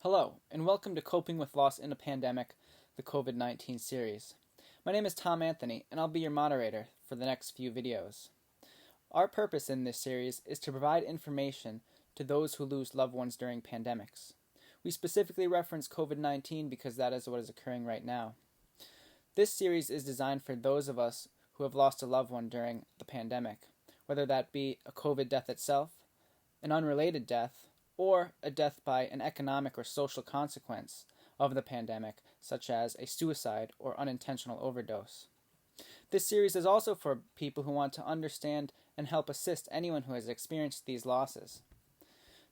Hello, and welcome to Coping with Loss in a Pandemic, the COVID-19 series. My name is Tom Anthony, and I'll be your moderator for the next few videos. Our purpose in this series is to provide information to those who lose loved ones during pandemics. We specifically reference COVID-19 because that is what is occurring right now. This series is designed for those of us who have lost a loved one during the pandemic, whether that be a COVID death itself, an unrelated death, or a death by an economic or social consequence of the pandemic, such as a suicide or unintentional overdose. This series is also for people who want to understand and help assist anyone who has experienced these losses.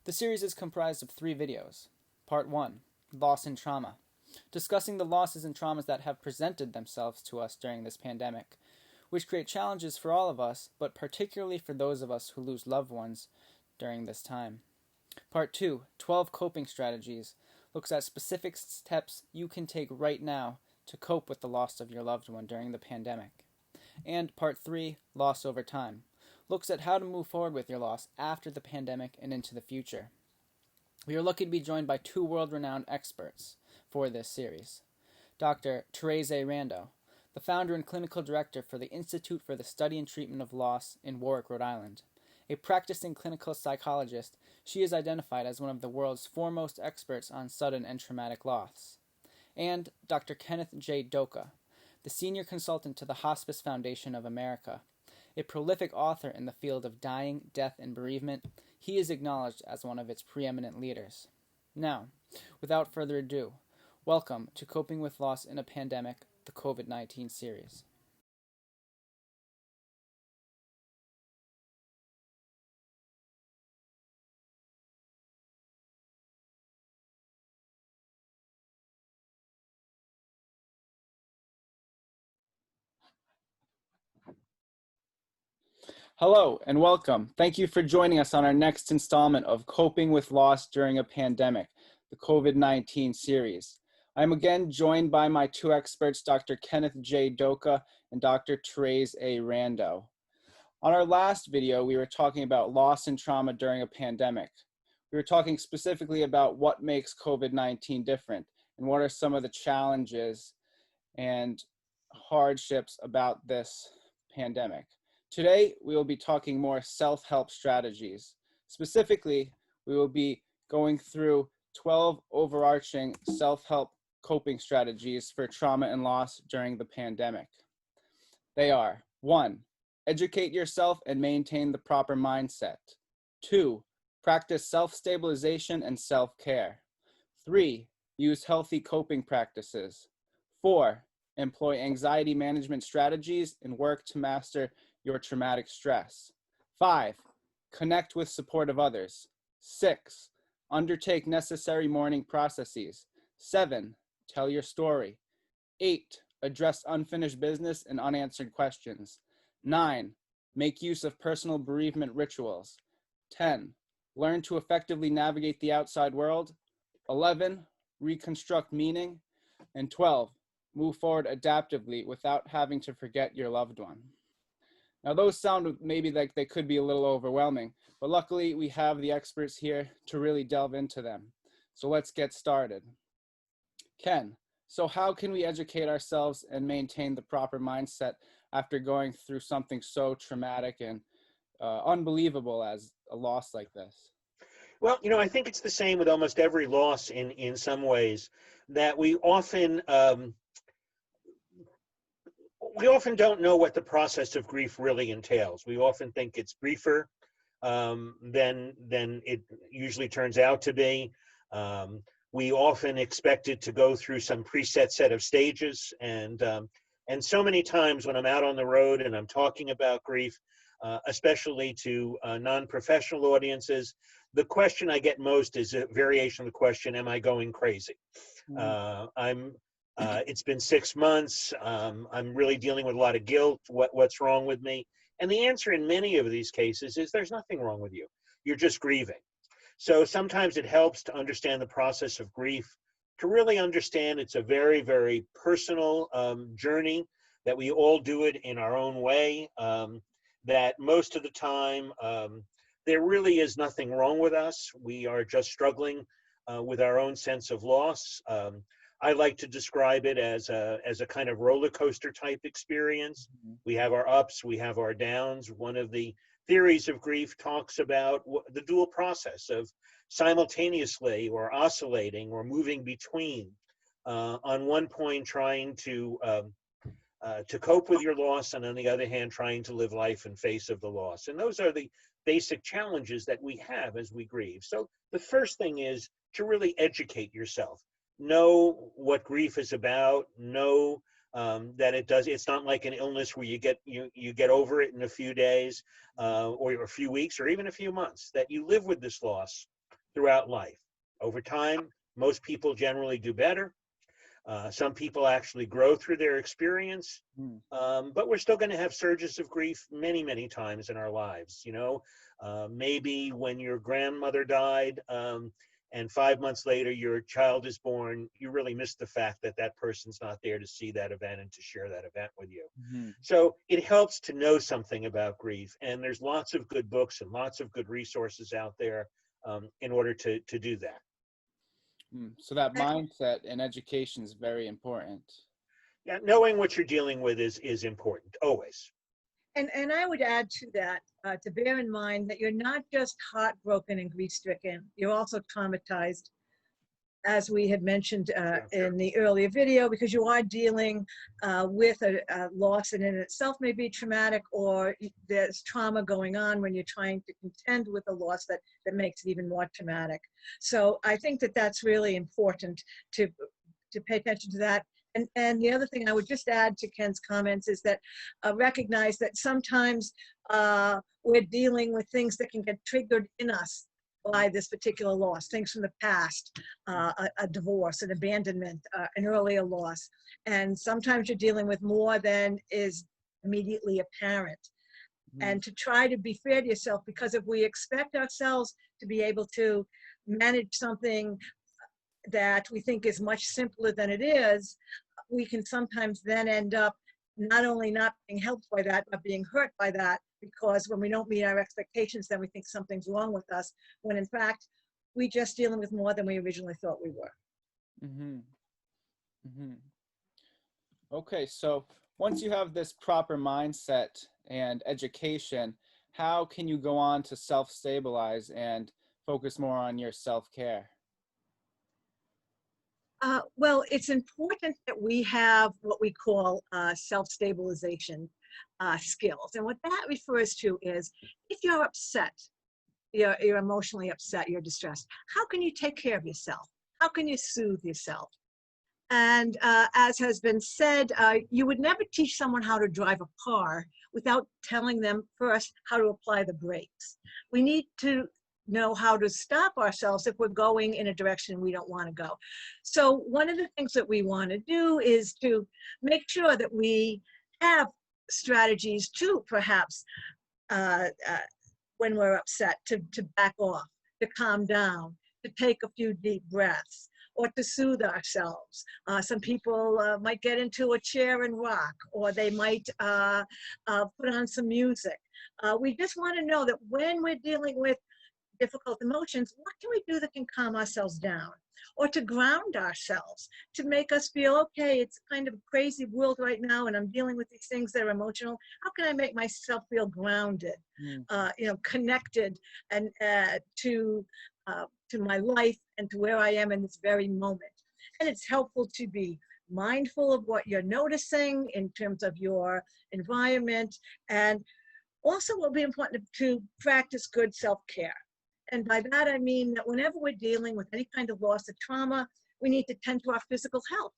The series is comprised of 3 videos. Part 1, Loss and Trauma, discussing the losses and traumas that have presented themselves to us during this pandemic, which create challenges for all of us, but particularly for those of us who lose loved ones during this time. Part 2, 12 Coping Strategies, looks at specific steps you can take right now to cope with the loss of your loved one during the pandemic. And Part 3, Loss Over Time, looks at how to move forward with your loss after the pandemic and into the future. We are lucky to be joined by 2 world-renowned experts for this series. Dr. Therese A. Rando, the founder and clinical director for the Institute for the Study and Treatment of Loss in Warwick, Rhode Island. A practicing clinical psychologist, she is identified as one of the world's foremost experts on sudden and traumatic loss. And Dr. Kenneth J. Doka, the senior consultant to the Hospice Foundation of America. A prolific author in the field of dying, death, and bereavement, he is acknowledged as one of its preeminent leaders. Now, without further ado, welcome to Coping with Loss in a Pandemic, the COVID-19 series. Hello and welcome. Thank you for joining us on our next installment of Coping with Loss During a Pandemic, the COVID-19 series. I'm again joined by my 2 experts, Dr. Kenneth J. Doka and Dr. Therese A. Rando. On our last video, we were talking about loss and trauma during a pandemic. We were talking specifically about what makes COVID-19 different and what are some of the challenges and hardships about this pandemic. Today, we will be talking more self-help strategies. Specifically, we will be going through 12 overarching self-help coping strategies for trauma and loss during the pandemic. They are: 1, educate yourself and maintain the proper mindset. 2, practice self-stabilization and self-care. 3, use healthy coping practices. 4, employ anxiety management strategies and work to master your traumatic stress. 5, connect with supportive others. 6, undertake necessary mourning processes. 7, tell your story. 8, address unfinished business and unanswered questions. 9, make use of personal bereavement rituals. 10, learn to effectively navigate the outside world. 11, reconstruct meaning. And 12, move forward adaptively without having to forget your loved one. Now, those sound maybe like they could be a little overwhelming, but luckily we have the experts here to really delve into them. So let's get started. Ken, so how can we educate ourselves and maintain the proper mindset after going through something so traumatic and unbelievable as a loss like this? Well, I think it's the same with almost every loss in some ways, that we often don't know what the process of grief really entails. We often think it's briefer than it usually turns out to be. We often expect it to go through some preset set of stages, and so many times when I'm out on the road and I'm talking about grief, especially to non-professional audiences, the question I get most is a variation of the question, am I going crazy? It's been 6 months. I'm really dealing with a lot of guilt. What's wrong with me? And the answer in many of these cases is there's nothing wrong with you. You're just grieving. So sometimes it helps to understand the process of grief, to really understand it's a very, very personal journey, that we all do it in our own way, that most of the time there really is nothing wrong with us. We are just struggling with our own sense of loss. I like to describe it as a kind of roller coaster type experience. Mhm. We have our ups, we have our downs. One of the theories of grief talks about the dual process of simultaneously or oscillating or moving between, on one point trying to cope with your loss, and on the other hand, trying to live life in face of the loss. And those are the basic challenges that we have as we grieve. So the first thing is to really educate yourself. Know what grief is about. Know that it's not like an illness where you get over it in a few days, or a few weeks, or even a few months. That you live with this loss throughout life. Over time, most people generally do better. Some people actually grow through their experience, Mm. but we're still going to have surges of grief many, many times in our lives. Maybe when your grandmother died, and 5 months later your child is born, you really miss the fact that that person's not there to see that event and to share that event with you. Mhm. So it helps to know something about grief, and there's lots of good books and lots of good resources out there in order to do that. So that mindset and education is very important. Yeah, knowing what you're dealing with is important always. And I would add to that, to bear in mind that you're not just heartbroken and grief-stricken, you're also traumatized, as we had mentioned Sure. in the earlier video, because you are dealing with a loss, and in itself may be traumatic, or there's trauma going on when you're trying to contend with a loss that makes it even more traumatic. So I think that that's really important to pay attention to that. And the other thing I would just add to Ken's comments is that recognize that sometimes we're dealing with things that can get triggered in us by this particular loss, things from the past, a divorce, an abandonment, an earlier loss. And sometimes you're dealing with more than is immediately apparent. And to try to be fair to yourself, because if we expect ourselves to be able to manage something that we think is much simpler than it is, we can sometimes then end up not only not being helped by that, but being hurt by that, because when we don't meet our expectations, then we think something's wrong with us, when in fact, we're just dealing with more than we originally thought we were. Mm-hmm. Mm-hmm. Okay, so once you have this proper mindset and education, how can you go on to self-stabilize and focus more on your self-care? Well, it's important that we have what we call self-stabilization skills. And what that refers to is if you're upset, you're emotionally upset, you're distressed, how can you take care of yourself? How can you soothe yourself? And as has been said, you would never teach someone how to drive a car without telling them first how to apply the brakes. We need to know how to stop ourselves if we're going in a direction we don't want to go. So one of the things that we want to do is to make sure that we have strategies to perhaps when we're upset to back off, to calm down, to take a few deep breaths, or to soothe ourselves. Some people might get into a chair and rock, or they might put on some music. We just want to know that when we're dealing with difficult emotions, what can we do that can calm ourselves down, or to ground ourselves, to make us feel, okay, it's kind of a crazy world right now and I'm dealing with these things that are emotional. How can I make myself feel grounded, connected, and to my life and to where I am in this very moment? And it's helpful to be mindful of what you're noticing in terms of your environment, and also will be important to practice good self-care. And by that, I mean that whenever we're dealing with any kind of loss or trauma, we need to tend to our physical health,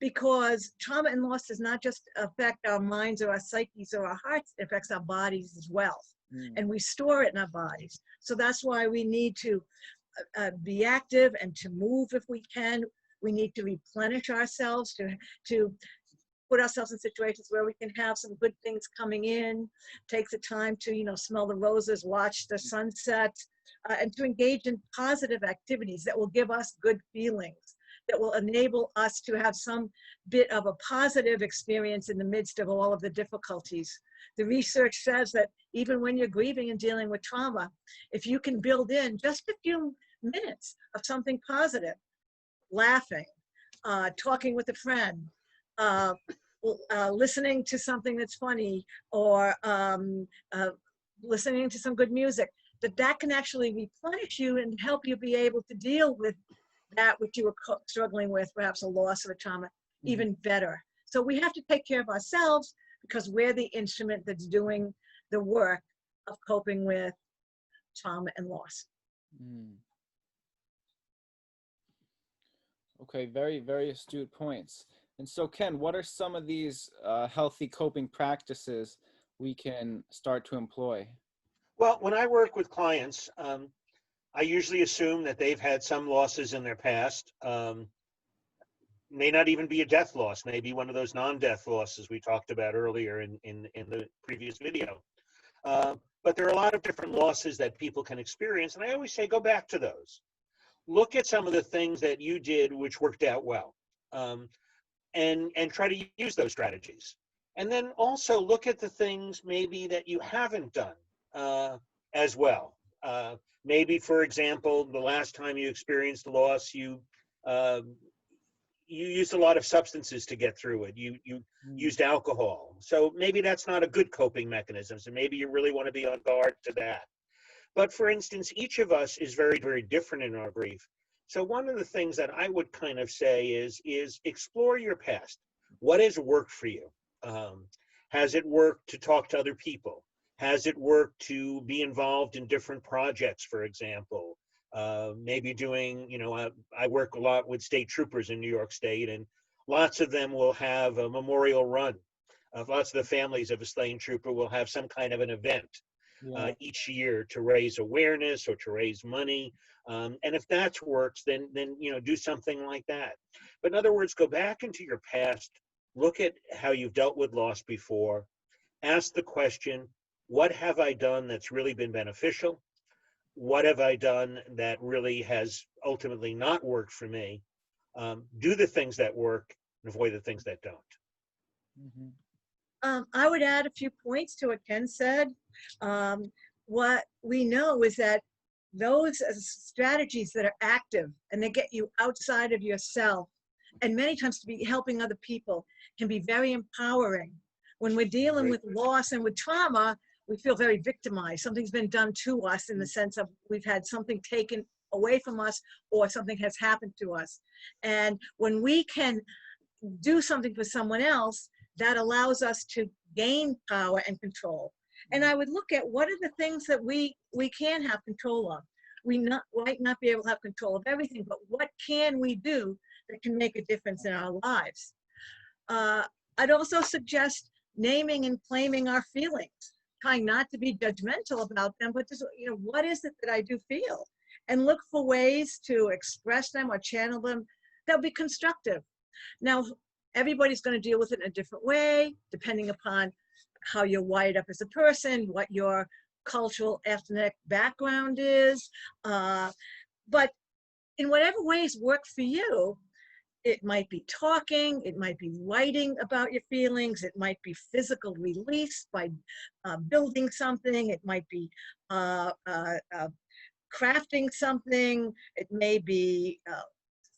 because trauma and loss does not just affect our minds or our psyches or our hearts, it affects our bodies as well. And we store it in our bodies. So that's why we need to be active and to move if we can. We need to replenish ourselves, to put ourselves in situations where we can have some good things coming in, take the time to, smell the roses, watch the sunset, and to engage in positive activities that will give us good feelings, that will enable us to have some bit of a positive experience in the midst of all of the difficulties. The research says that even when you're grieving and dealing with trauma, if you can build in just a few minutes of something positive, laughing, talking with a friend, listening to something that's funny, or listening to some good music, that can actually replenish you and help you be able to deal with that which you were struggling with, perhaps a loss or a trauma, even better. So we have to take care of ourselves because we're the instrument that's doing the work of coping with trauma and loss. Okay, very, very astute points. And so, Ken, what are some of these healthy coping practices we can start to employ? Well, when I work with clients, I usually assume that they've had some losses in their past. May not even be a death loss, maybe one of those non-death losses we talked about earlier in the previous video. But there are a lot of different losses that people can experience, and I always say go back to those. Look at some of the things that you did which worked out well, and try to use those strategies. And then also look at the things maybe that you haven't done as well. Maybe, for example, the last time you experienced loss, you used a lot of substances to get through it. You used alcohol. So maybe that's not a good coping mechanism. So maybe you really want to be on guard to that. But for instance, each of us is very, very different in our grief. So one of the things that I would kind of say is explore your past. What has worked for you? Has it worked to talk to other people? Has it worked to be involved in different projects, for example? Maybe doing, I work a lot with state troopers in New York State, and lots of them will have a memorial run. Lots of the families of a slain trooper will have some kind of an event each year to raise awareness or to raise money. And if that works, then do something like that. But in other words, go back into your past, look at how you've dealt with loss before, ask the question, what have I done that's really been beneficial? What have I done that really has ultimately not worked for me? Do the things that work and avoid the things that don't. I would add a few points to what Ken said. What we know is that those strategies that are active and they get you outside of yourself, and many times to be helping other people, can be very empowering. When we're dealing with loss and with trauma, we feel very victimized. Something's been done to us in the sense of we've had something taken away from us or something has happened to us. And when we can do something for someone else, that allows us to gain power and control. And I would look at what are the things that we can have control of. We might not be able to have control of everything, but what can we do that can make a difference in our lives? I'd also suggest naming and claiming our feelings, trying not to be judgmental about them, but just, what is it that I do feel? And look for ways to express them or channel them that'll be constructive. Now, everybody's going to deal with it in a different way, depending upon how you're wired up as a person, what your cultural ethnic background is. But in whatever ways work for you, it might be talking, it might be writing about your feelings, it might be physical release by building something, it might be crafting something, it may be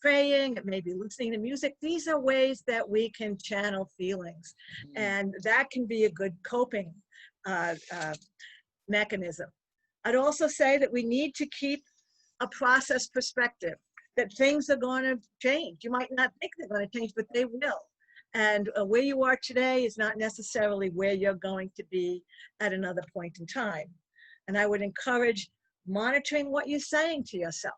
praying, it may be listening to music. These are ways that we can channel feelings, and that can be a good coping mechanism. I'd also say that we need to keep a process perspective, that things are going to change. You might not think they're going to change, but they will. And where you are today is not necessarily where you're going to be at another point in time. And I would encourage monitoring what you're saying to yourself.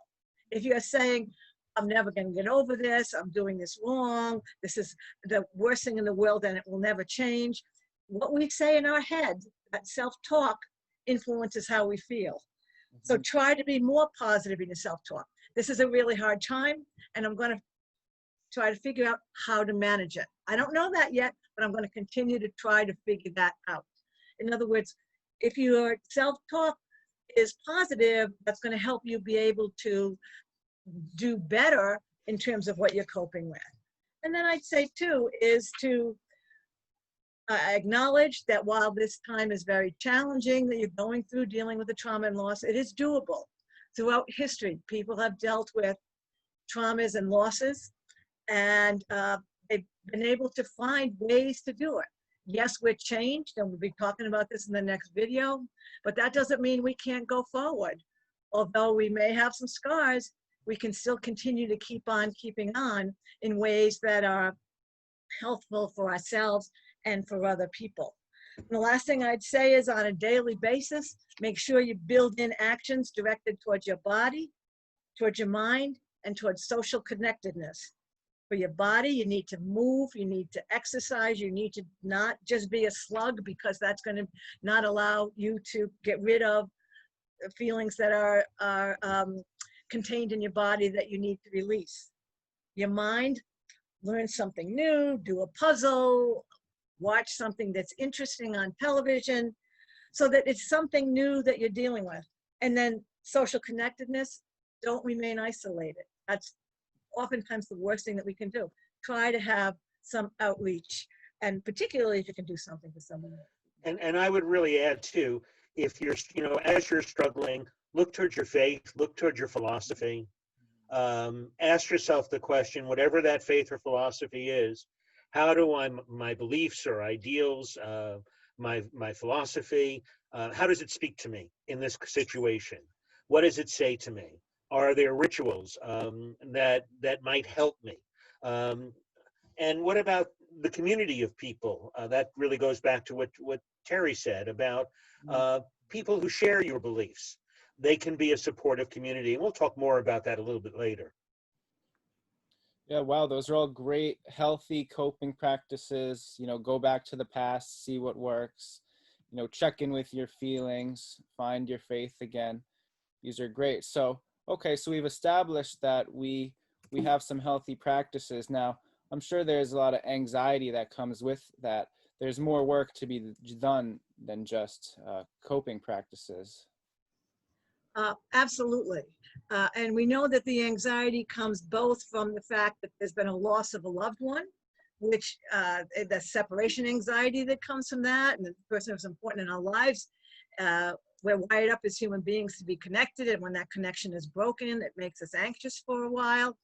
If you're saying, I'm never going to get over this, I'm doing this wrong, this is the worst thing in the world and it will never change, what we say in our head, that self-talk, influences how we feel. So try to be more positive in your self-talk. This is a really hard time, and I'm going to try to figure out how to manage it. I don't know that yet, but I'm going to continue to try to figure that out. In other words, if your self-talk is positive, that's going to help you be able to do better in terms of what you're coping with. And then I'd say too, is to acknowledge that while this time is very challenging that you're going through dealing with the trauma and loss, it is doable. Throughout history, people have dealt with traumas and losses, and they've been able to find ways to do it. Yes, we're changed, and we'll be talking about this in the next video, but that doesn't mean we can't go forward. Although we may have some scars, we can still continue to keep on keeping on in ways that are healthful for ourselves and for other people. And the last thing I'd say is on a daily basis, make sure you build in actions directed towards your body, towards your mind, and towards social connectedness. For your body, you need to move, you need to exercise, you need to not just be a slug, because that's going to not allow you to get rid of feelings that are contained in your body that you need to release. Your mind, learn something new, do a puzzle, watch something that's interesting on television, so that it's something new that you're dealing with. And then social connectedness, don't remain isolated. That's oftentimes the worst thing that we can do. Try to have some outreach, and particularly if you can do something for someone else. And I would really add too, if you're, as you're struggling, look towards your faith, look towards your philosophy. Ask yourself the question, whatever that faith or philosophy is, how do my beliefs or ideals, my philosophy, how does it speak to me in this situation? What does it say to me? Are there rituals that might help me? And what about the community of people? That really goes back to what Terry said about people who share your beliefs. They can be a supportive community, and we'll talk more about that a little bit later. Yeah, wow, those are all great, healthy coping practices. Go back to the past, see what works, check in with your feelings, find your faith again. These are great. So, okay, so we've established that we have some healthy practices. Now, I'm sure there's a lot of anxiety that comes with that. There's more work to be done than just coping practices. Absolutely. And we know that the anxiety comes both from the fact that there's been a loss of a loved one, which the separation anxiety that comes from that, and the person who's important in our lives. We're wired up as human beings to be connected, and when that connection is broken, it makes us anxious for a while.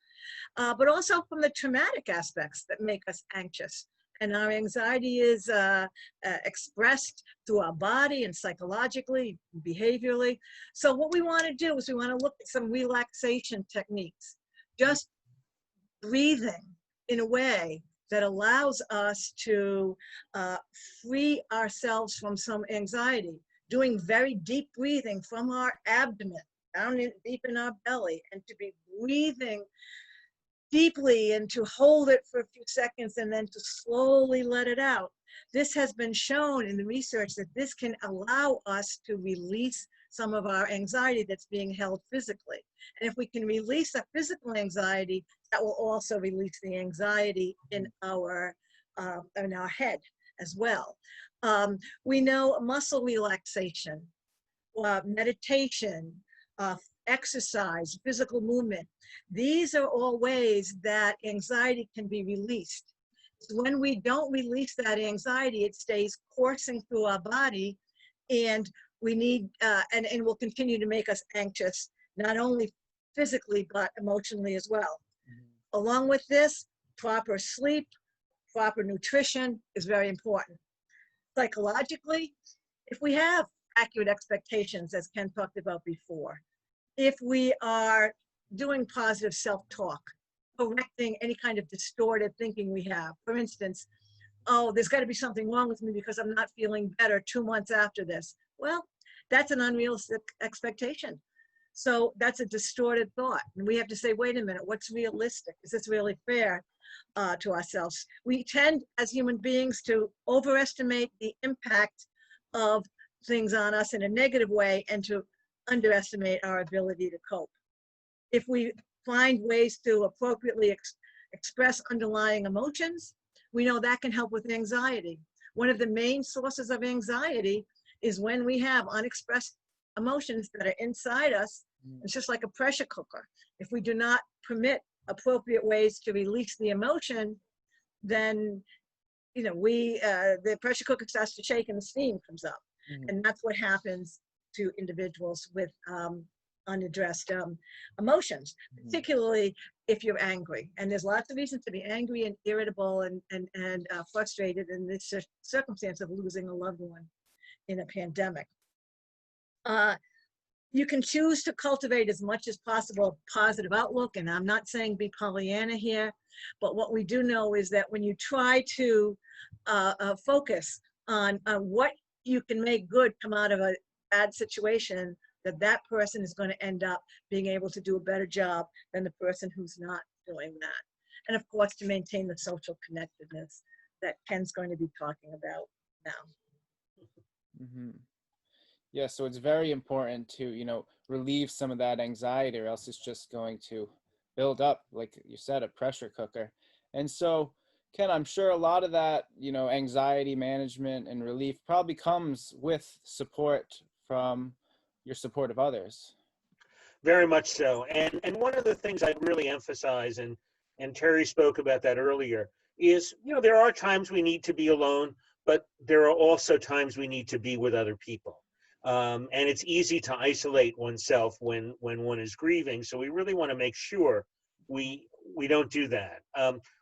But also from the traumatic aspects that make us anxious. And our anxiety is expressed through our body and psychologically, behaviorally. So what we want to do is we want to look at some relaxation techniques, just breathing in a way that allows us to free ourselves from some anxiety, doing very deep breathing from our abdomen, down deep in our belly, and to be breathing deeply and to hold it for a few seconds and then to slowly let it out. This has been shown in the research that this can allow us to release some of our anxiety that's being held physically. And if we can release the physical anxiety, that will also release the anxiety in our head as well. We know muscle relaxation, meditation, exercise, physical movement. These are all ways that anxiety can be released. When we don't release that anxiety, it stays coursing through our body, and we need, and will continue to make us anxious, not only physically, but emotionally as well. Mm-hmm. Along with this, proper sleep, proper nutrition is very important. Psychologically, if we have accurate expectations, as Ken talked about before, if we are doing positive self-talk, correcting any kind of distorted thinking we have. For instance, oh, there's got to be something wrong with me because I'm not feeling better 2 months after this. Well, that's an unrealistic expectation. So that's a distorted thought. And we have to say, wait a minute, what's realistic? Is this really fair to ourselves? We tend, as human beings, to overestimate the impact of things on us in a negative way and to underestimate our ability to cope. If we find ways to appropriately express underlying emotions, we know that can help with anxiety. One of the main sources of anxiety is when we have unexpressed emotions that are inside us. It's just like a pressure cooker. If we do not permit appropriate ways to release the emotion, then the pressure cooker starts to shake and the steam comes up. Mhm. And that's what happens to individuals with unaddressed emotions, particularly if you're angry. And there's lots of reasons to be angry and irritable and frustrated in this circumstance of losing a loved one in a pandemic. You can choose to cultivate as much as possible positive outlook, and I'm not saying be Pollyanna here, but what we do know is that when you try to focus on what you can make good come out of a bad situation, that person is going to end up being able to do a better job than the person who's not doing that. And of course, to maintain the social connectedness that Ken's going to be talking about now. Mm-hmm. Yeah, so it's very important to, relieve some of that anxiety, or else it's just going to build up, like you said, a pressure cooker. And so, Ken, I'm sure a lot of that, anxiety management and relief probably comes with support from your support of others. Very much so. And one of the things I'd really emphasize, and Terry spoke about that earlier, is there are times we need to be alone, but there are also times we need to be with other people. And it's easy to isolate oneself when one is grieving. So we really want to make sure we don't do that.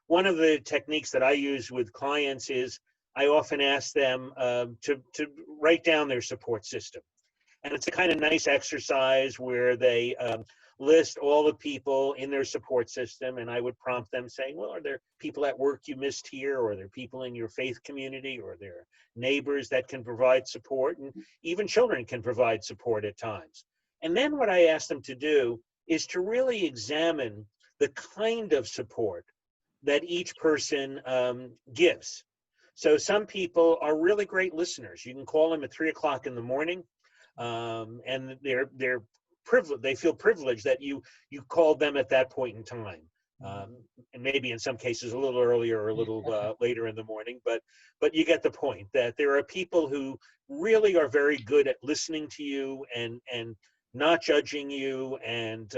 One of the techniques that I use with clients is I often ask them to write down their support system. And it's a kind of nice exercise where they list all the people in their support system. And I would prompt them saying, well, are there people at work you missed here? Or are there people in your faith community? Or are there neighbors that can provide support? And even children can provide support at times. And then what I ask them to do is to really examine the kind of support that each person gives. So some people are really great listeners. You can call them at 3 o'clock in the morning. And they're privileged. They feel privileged that you called them at that point in time, and maybe in some cases a little earlier or a little later in the morning. But you get the point that there are people who really are very good at listening to you and not judging you and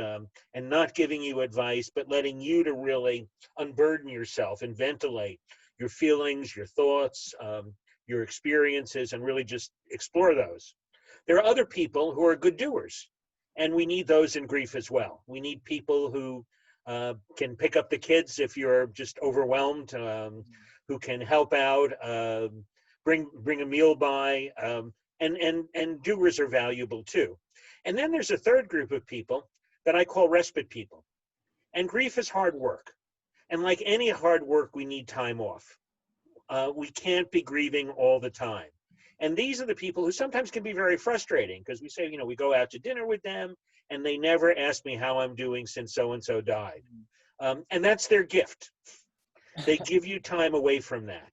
not giving you advice, but letting you to really unburden yourself and ventilate your feelings, your thoughts, your experiences, and really just explore those. There are other people who are good doers, and we need those in grief as well. We need people who can pick up the kids if you're just overwhelmed, who can help out, bring a meal by, and doers are valuable too. And then there's a third group of people that I call respite people. And grief is hard work. And like any hard work, we need time off. We can't be grieving all the time. And these are the people who sometimes can be very frustrating because we say, we go out to dinner with them and they never ask me how I'm doing since so-and-so died. And that's their gift. They give you time away from that.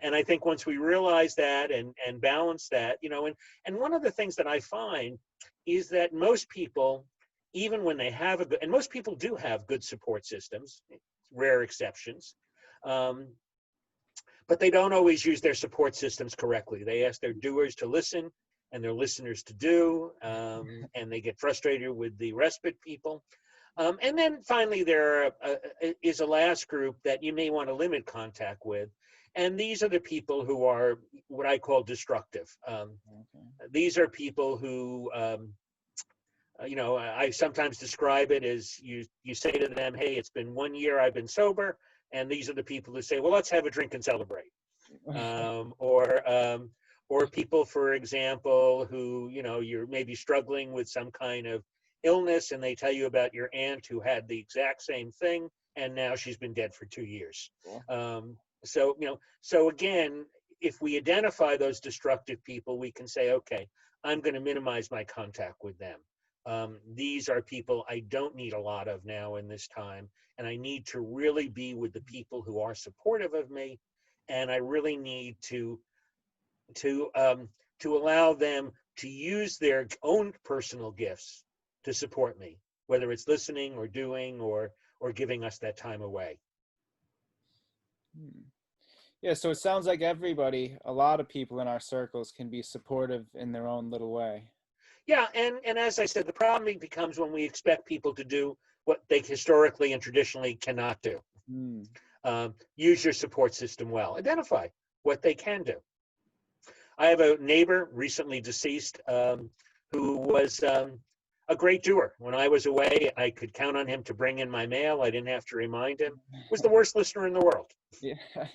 And I think once we realize that and balance that, and one of the things that I find is that most people, even when they have and most people do have good support systems, rare exceptions, but they don't always use their support systems correctly. They ask their doers to listen and their listeners to do, and they get frustrated with the respite people. And then finally, there is a last group that you may want to limit contact with. And these are the people who are what I call destructive. These are people who, I sometimes describe it as you say to them, hey, it's been 1 year I've been sober. And these are the people who say, well, let's have a drink and celebrate. Or people, for example, who, you're maybe struggling with some kind of illness and they tell you about your aunt who had the exact same thing and now she's been dead for 2 years. So again, if we identify those destructive people, we can say, okay, I'm going to minimize my contact with them. These are people I don't need a lot of now in this time, and I need to really be with the people who are supportive of me, and I really need to allow them to use their own personal gifts to support me, whether it's listening or doing or giving us that time away. Yeah, so it sounds like everybody, a lot of people in our circles can be supportive in their own little way. Yeah, and as I said, the problem becomes when we expect people to do what they historically and traditionally cannot do. Mm. Use your support system well. Identify what they can do. I have a neighbor, recently deceased, who was a great doer. When I was away, I could count on him to bring in my mail. I didn't have to remind him. Was the worst listener in the world. Yeah. If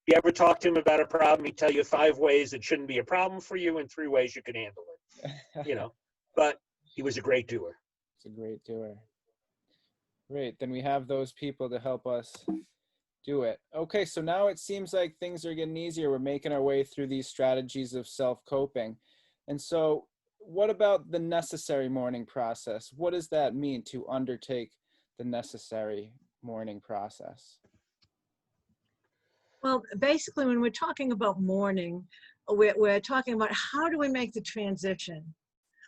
you ever talk to him about a problem, he'd tell you 5 ways it shouldn't be a problem for you and 3 ways you can handle it. You know, but he was a great doer. It's a great doer. Great. Then we have those people to help us do it. Okay, so now it seems like things are getting easier. We're making our way through these strategies of self-coping. And so what about the necessary mourning process? What does that mean to undertake the necessary mourning process? Well, basically, when we're talking about mourning, we're talking about how do we make the transition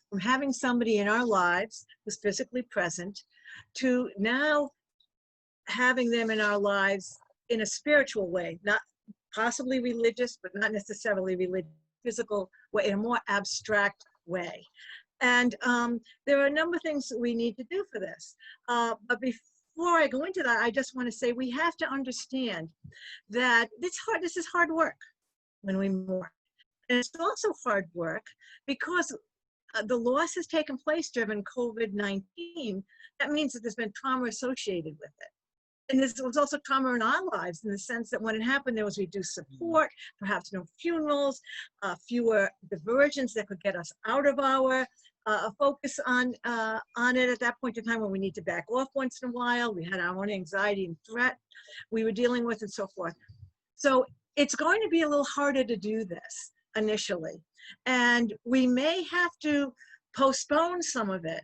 from having somebody in our lives who's physically present to now having them in our lives in a spiritual way, not possibly religious, but not necessarily religious, physical way, in a more abstract way. And there are a number of things that we need to do for this. But before I go into that, I just want to say we have to understand that this is hard work when we mourn. And it's also hard work because the loss has taken place during COVID-19. That means that there's been trauma associated with it. And there was also trauma in our lives in the sense that when it happened, there was reduced support, perhaps no funerals, fewer diversions that could get us out of our focus on it at that point in time when we need to back off once in a while. We had our own anxiety and threat we were dealing with and so forth. So it's going to be a little harder to do this initially. And we may have to postpone some of it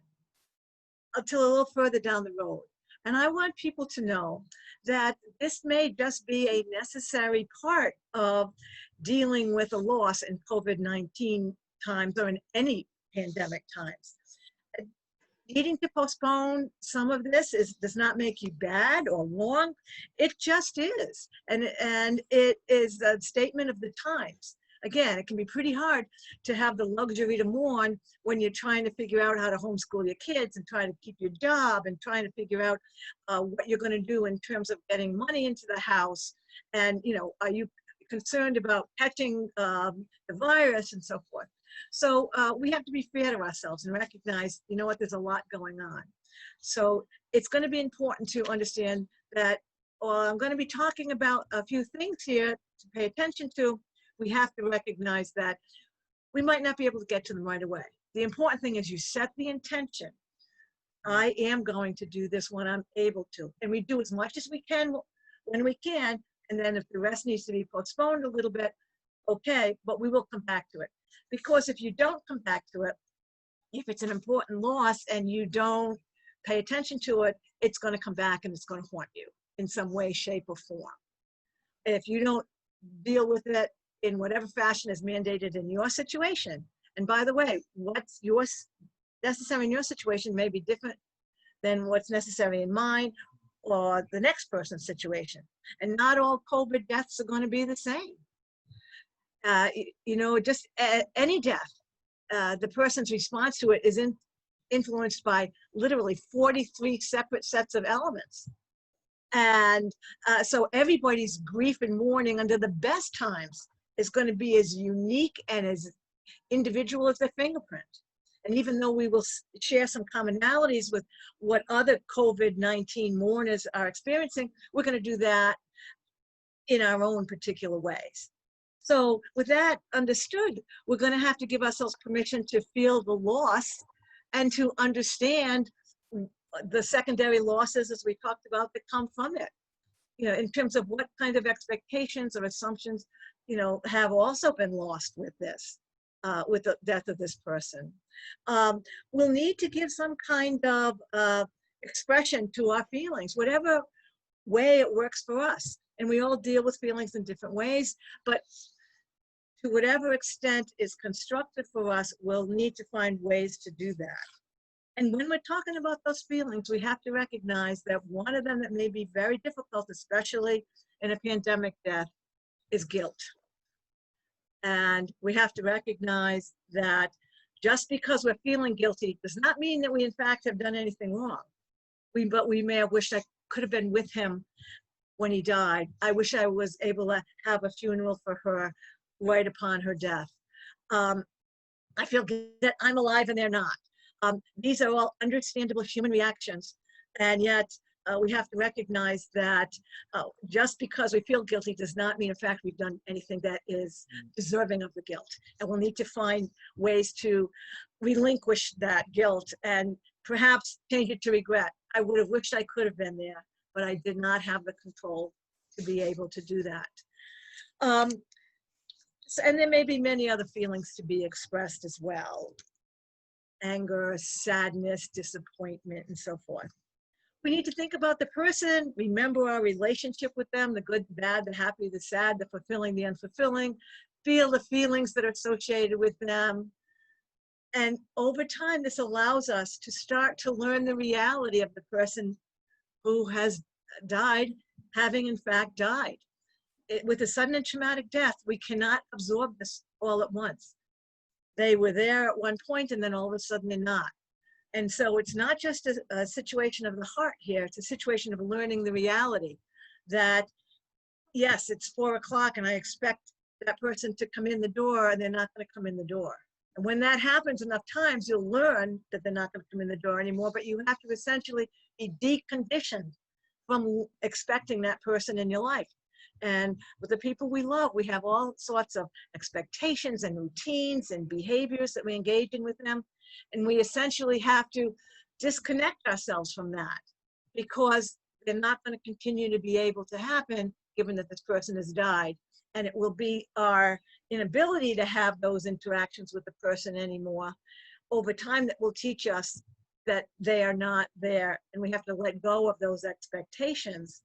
until a little further down the road. And I want people to know that this may just be a necessary part of dealing with a loss in COVID-19 times or in any pandemic times. Needing to postpone some of this does not make you bad or wrong. It just is. And it is a statement of the times. Again, it can be pretty hard to have the luxury to mourn when you're trying to figure out how to homeschool your kids and trying to keep your job and trying to figure out what you're going to do in terms of getting money into the house. And, you know, are you concerned about catching the virus and so forth? So we have to be fair to ourselves and recognize, you know what, there's a lot going on. So it's going to be important to understand that I'm going to be talking about a few things here to pay attention to. We have to recognize that we might not be able to get to them right away. The important thing is you set the intention. I am going to do this when I'm able to. And we do as much as we can when we can. And then if the rest needs to be postponed a little bit, okay, but we will come back to it. Because if you don't come back to it, if it's an important loss and you don't pay attention to it, it's going to come back and it's going to haunt you in some way, shape, or form. If you don't deal with it in whatever fashion is mandated in your situation, and by the way, what's necessary in your situation may be different than what's necessary in mine or the next person's situation. And not all COVID deaths are going to be the same. You know, just any death, the person's response to it is influenced by literally 43 separate sets of elements. And so everybody's grief and mourning under the best times is going to be as unique and as individual as their fingerprint. And even though we will share some commonalities with what other COVID-19 mourners are experiencing, we're going to do that in our own particular ways. So with that understood, we're going to have to give ourselves permission to feel the loss and to understand the secondary losses, as we talked about, that come from it. You know, in terms of what kind of expectations or assumptions, you know, have also been lost with this, with the death of this person. We'll need to give some kind of expression to our feelings, whatever way it works for us. And we all deal with feelings in different ways, but to whatever extent is constructive for us, we'll need to find ways to do that. And when we're talking about those feelings, we have to recognize that one of them that may be very difficult, especially in a pandemic death, is guilt. And we have to recognize that just because we're feeling guilty does not mean that we in fact have done anything wrong. but we may have wished I could have been with him when he died. I wish I was able to have a funeral for her right upon her death. I feel that I'm alive and they're not. These are all understandable human reactions. And yet we have to recognize that just because we feel guilty does not mean, in fact, we've done anything that is deserving of the guilt. And we'll need to find ways to relinquish that guilt and perhaps change it to regret. I would have wished I could have been there, but I did not have the control to be able to do that. And there may be many other feelings to be expressed as well. Anger, sadness, disappointment, and so forth. We need to think about the person, remember our relationship with them, the good, the bad, the happy, the sad, the fulfilling, the unfulfilling, feel the feelings that are associated with them. And over time, this allows us to start to learn the reality of the person who has died, having in fact died. With a sudden and traumatic death, we cannot absorb this all at once. They were there at one point and then all of a sudden they're not. And so it's not just a situation of the heart here, it's a situation of learning the reality that, yes, it's 4 o'clock and I expect that person to come in the door and they're not going to come in the door. And when that happens enough times, you'll learn that they're not going to come in the door anymore, but you have to essentially be deconditioned from expecting that person in your life. And with the people we love, we have all sorts of expectations and routines and behaviors that we engage in with them. And we essentially have to disconnect ourselves from that because they're not going to continue to be able to happen given that this person has died. And it will be our inability to have those interactions with the person anymore over time that will teach us that they are not there. And we have to let go of those expectations.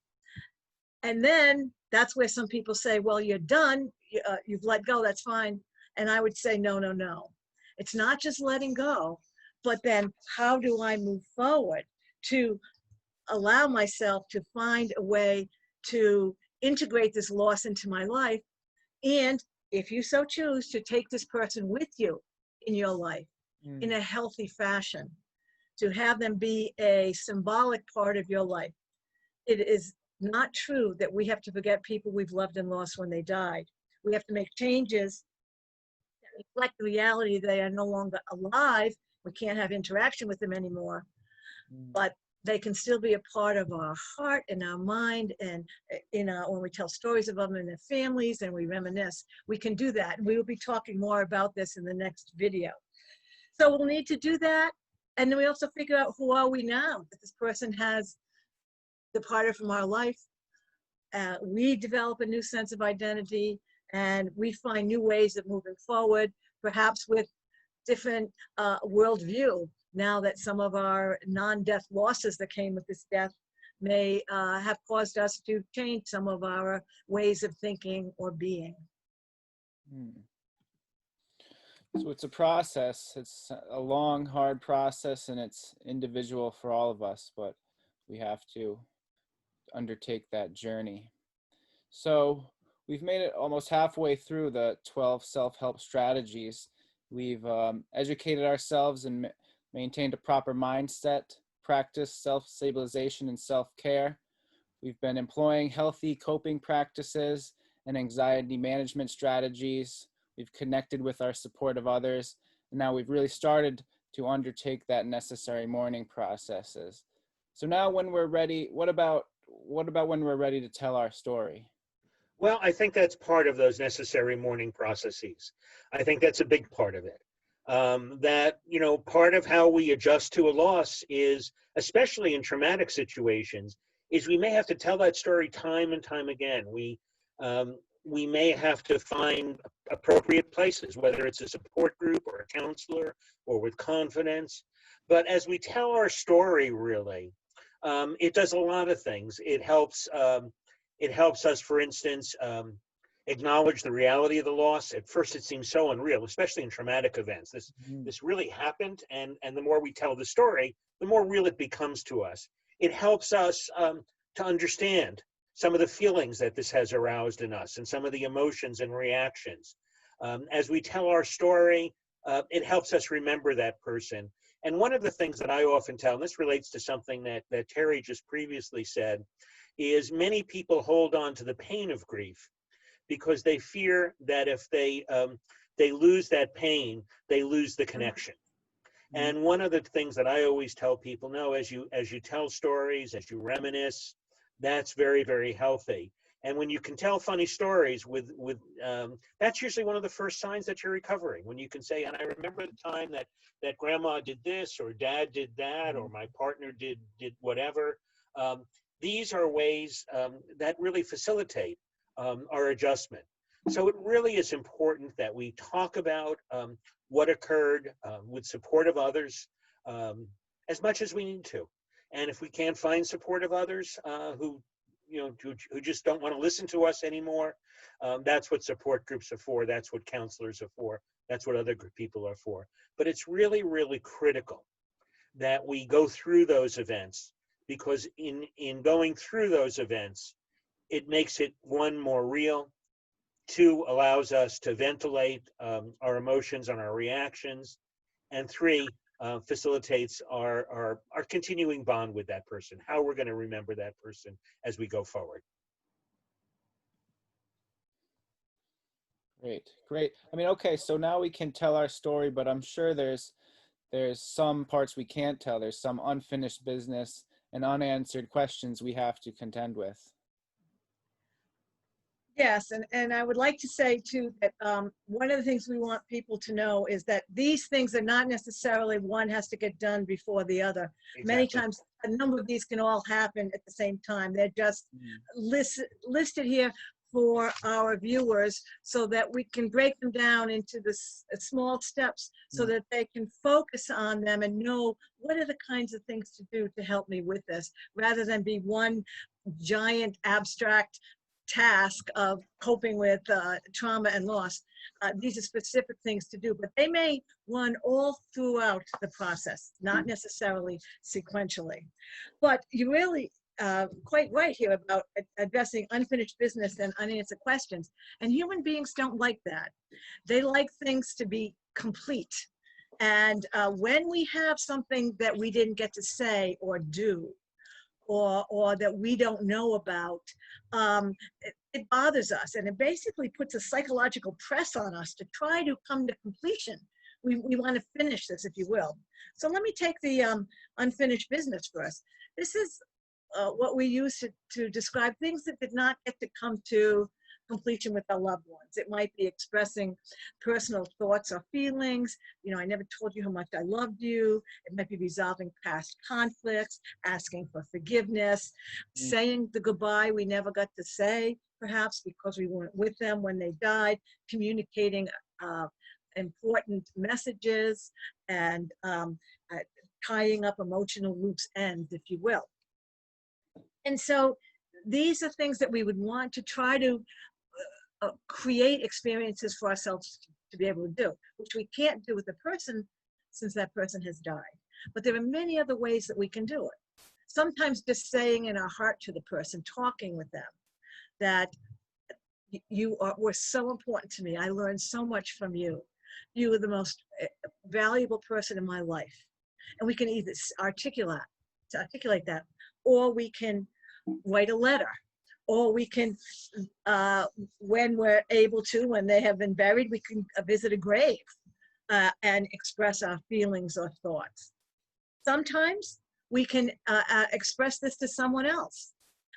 And then that's where some people say, well, you're done, you've let go, that's fine. And I would say, no, no, no. It's not just letting go, but then how do I move forward to allow myself to find a way to integrate this loss into my life, and if you so choose, to take this person with you in your life in a healthy fashion, to have them be a symbolic part of your life. It is not true that we have to forget people we've loved and lost when they died. We have to make changes that reflect the reality they are no longer alive. We can't have interaction with them anymore, but they can still be a part of our heart and our mind, and when we tell stories of them and their families and we reminisce, we can do that. And we will be talking more about this in the next video. So we'll need to do that. And then we also figure out, who are we now that this person has departed from our life? We develop a new sense of identity and we find new ways of moving forward, perhaps with different worldview, now that some of our non-death losses that came with this death may have caused us to change some of our ways of thinking or being. So it's a process. It's a long, hard process, and it's individual for all of us, but we have to undertake that journey. So we've made it almost halfway through the 12 self-help strategies. We've educated ourselves and maintained a proper mindset, practiced self-stabilization and self-care. We've been employing healthy coping practices and anxiety management strategies. We've connected with our support of others. And now we've really started to undertake that necessary mourning processes. So now when we're ready, what about when we're ready to tell our story? Well, I think that's part of those necessary mourning processes. I think that's a big part of it. That, part of how we adjust to a loss is, especially in traumatic situations, is we may have to tell that story time and time again. We may have to find appropriate places, whether it's a support group or a counselor or with confidence. But as we tell our story, really, it does a lot of things. It helps us, for instance, acknowledge the reality of the loss. At first, it seems so unreal, especially in traumatic events. This really happened, and the more we tell the story, the more real it becomes to us. It helps us to understand some of the feelings that this has aroused in us and some of the emotions and reactions. As we tell our story, it helps us remember that person And one of the things that I often tell, and this relates to something that Terry just previously said, is many people hold on to the pain of grief because they fear that if they lose that pain, they lose the connection. And one of the things that I always tell people, no, as you tell stories, as you reminisce, that's very, very healthy. And when you can tell funny stories with that's usually one of the first signs that you're recovering. When you can say, and I remember the time that grandma did this, or dad did that, or my partner did whatever. These are ways that really facilitate our adjustment. So it really is important that we talk about what occurred with support of others as much as we need to. And if we can't find support of others who just don't want to listen to us anymore, that's what support groups are for. That's what counselors are for. That's what other people are for. But it's really, really critical that we go through those events, because in going through those events, it makes it, one, more real, two, allows us to ventilate our emotions and our reactions, and three, facilitates our continuing bond with that person, how we're going to remember that person as we go forward. Great. I mean, okay, so now we can tell our story, but I'm sure there's some parts we can't tell. There's some unfinished business and unanswered questions we have to contend with. Yes, and I would like to say too that one of the things we want people to know is that these things are not necessarily one has to get done before the other. Exactly. Many times a number of these can all happen at the same time. They're just listed here for our viewers so that we can break them down into the small steps so that they can focus on them and know what are the kinds of things to do to help me with this, rather than be one giant abstract task of coping with trauma and loss. These are specific things to do, but they may run all throughout the process, not necessarily sequentially. But you really quite right here about addressing unfinished business and unanswered questions. And human beings don't like that. They like things to be complete. And when we have something that we didn't get to say or do, or that we don't know about, it bothers us, and it basically puts a psychological press on us to try to come to completion. We want to finish this, if you will. So let me take the unfinished business first. This is what we use to describe things that did not get to come to completion with our loved ones. It might be expressing personal thoughts or feelings. You know, I never told you how much I loved you. It might be resolving past conflicts, asking for forgiveness, saying the goodbye we never got to say, perhaps because we weren't with them when they died, communicating important messages, and tying up emotional loose ends, if you will. And so these are things that we would want to try to create experiences for ourselves to be able to do, which we can't do with the person since that person has died. But there are many other ways that we can do it. Sometimes just saying in our heart to the person, talking with them, that were so important to me. I learned so much from you. You were the most valuable person in my life. And we can either articulate that, or we can write a letter, or we can, when we're able to, when they have been buried, we can visit a grave and express our feelings or thoughts. Sometimes we can express this to someone else,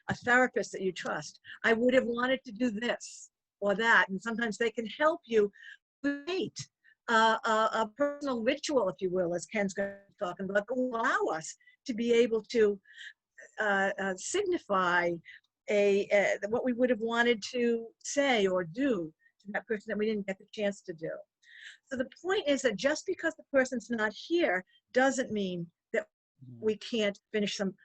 a therapist that you trust. I would have wanted to do this or that, and sometimes they can help you create a personal ritual, if you will, as Ken's going to be talking about, allow us to be able to signify what we would have wanted to say or do to that person that we didn't get the chance to do. So the point is that just because the person's not here doesn't mean that we can't finish some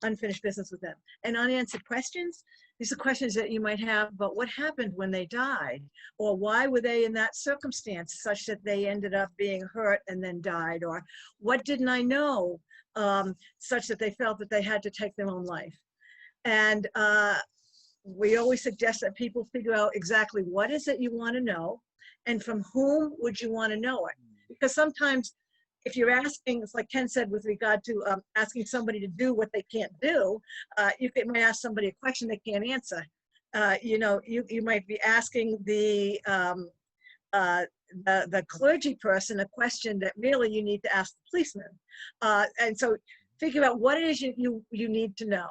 unfinished business with them. And unanswered questions, these are questions that you might have about what happened when they died, or why were they in that circumstance such that they ended up being hurt and then died, or what didn't I know such that they felt that they had to take their own life. And we always suggest that people figure out exactly what is it you want to know, and from whom would you want to know it. Because sometimes if you're asking, it's like Ken said with regard to asking somebody to do what they can't do, might ask somebody a question they can't answer. You might be asking the clergy person a question that really you need to ask the policeman. And so figure out what it is you need to know.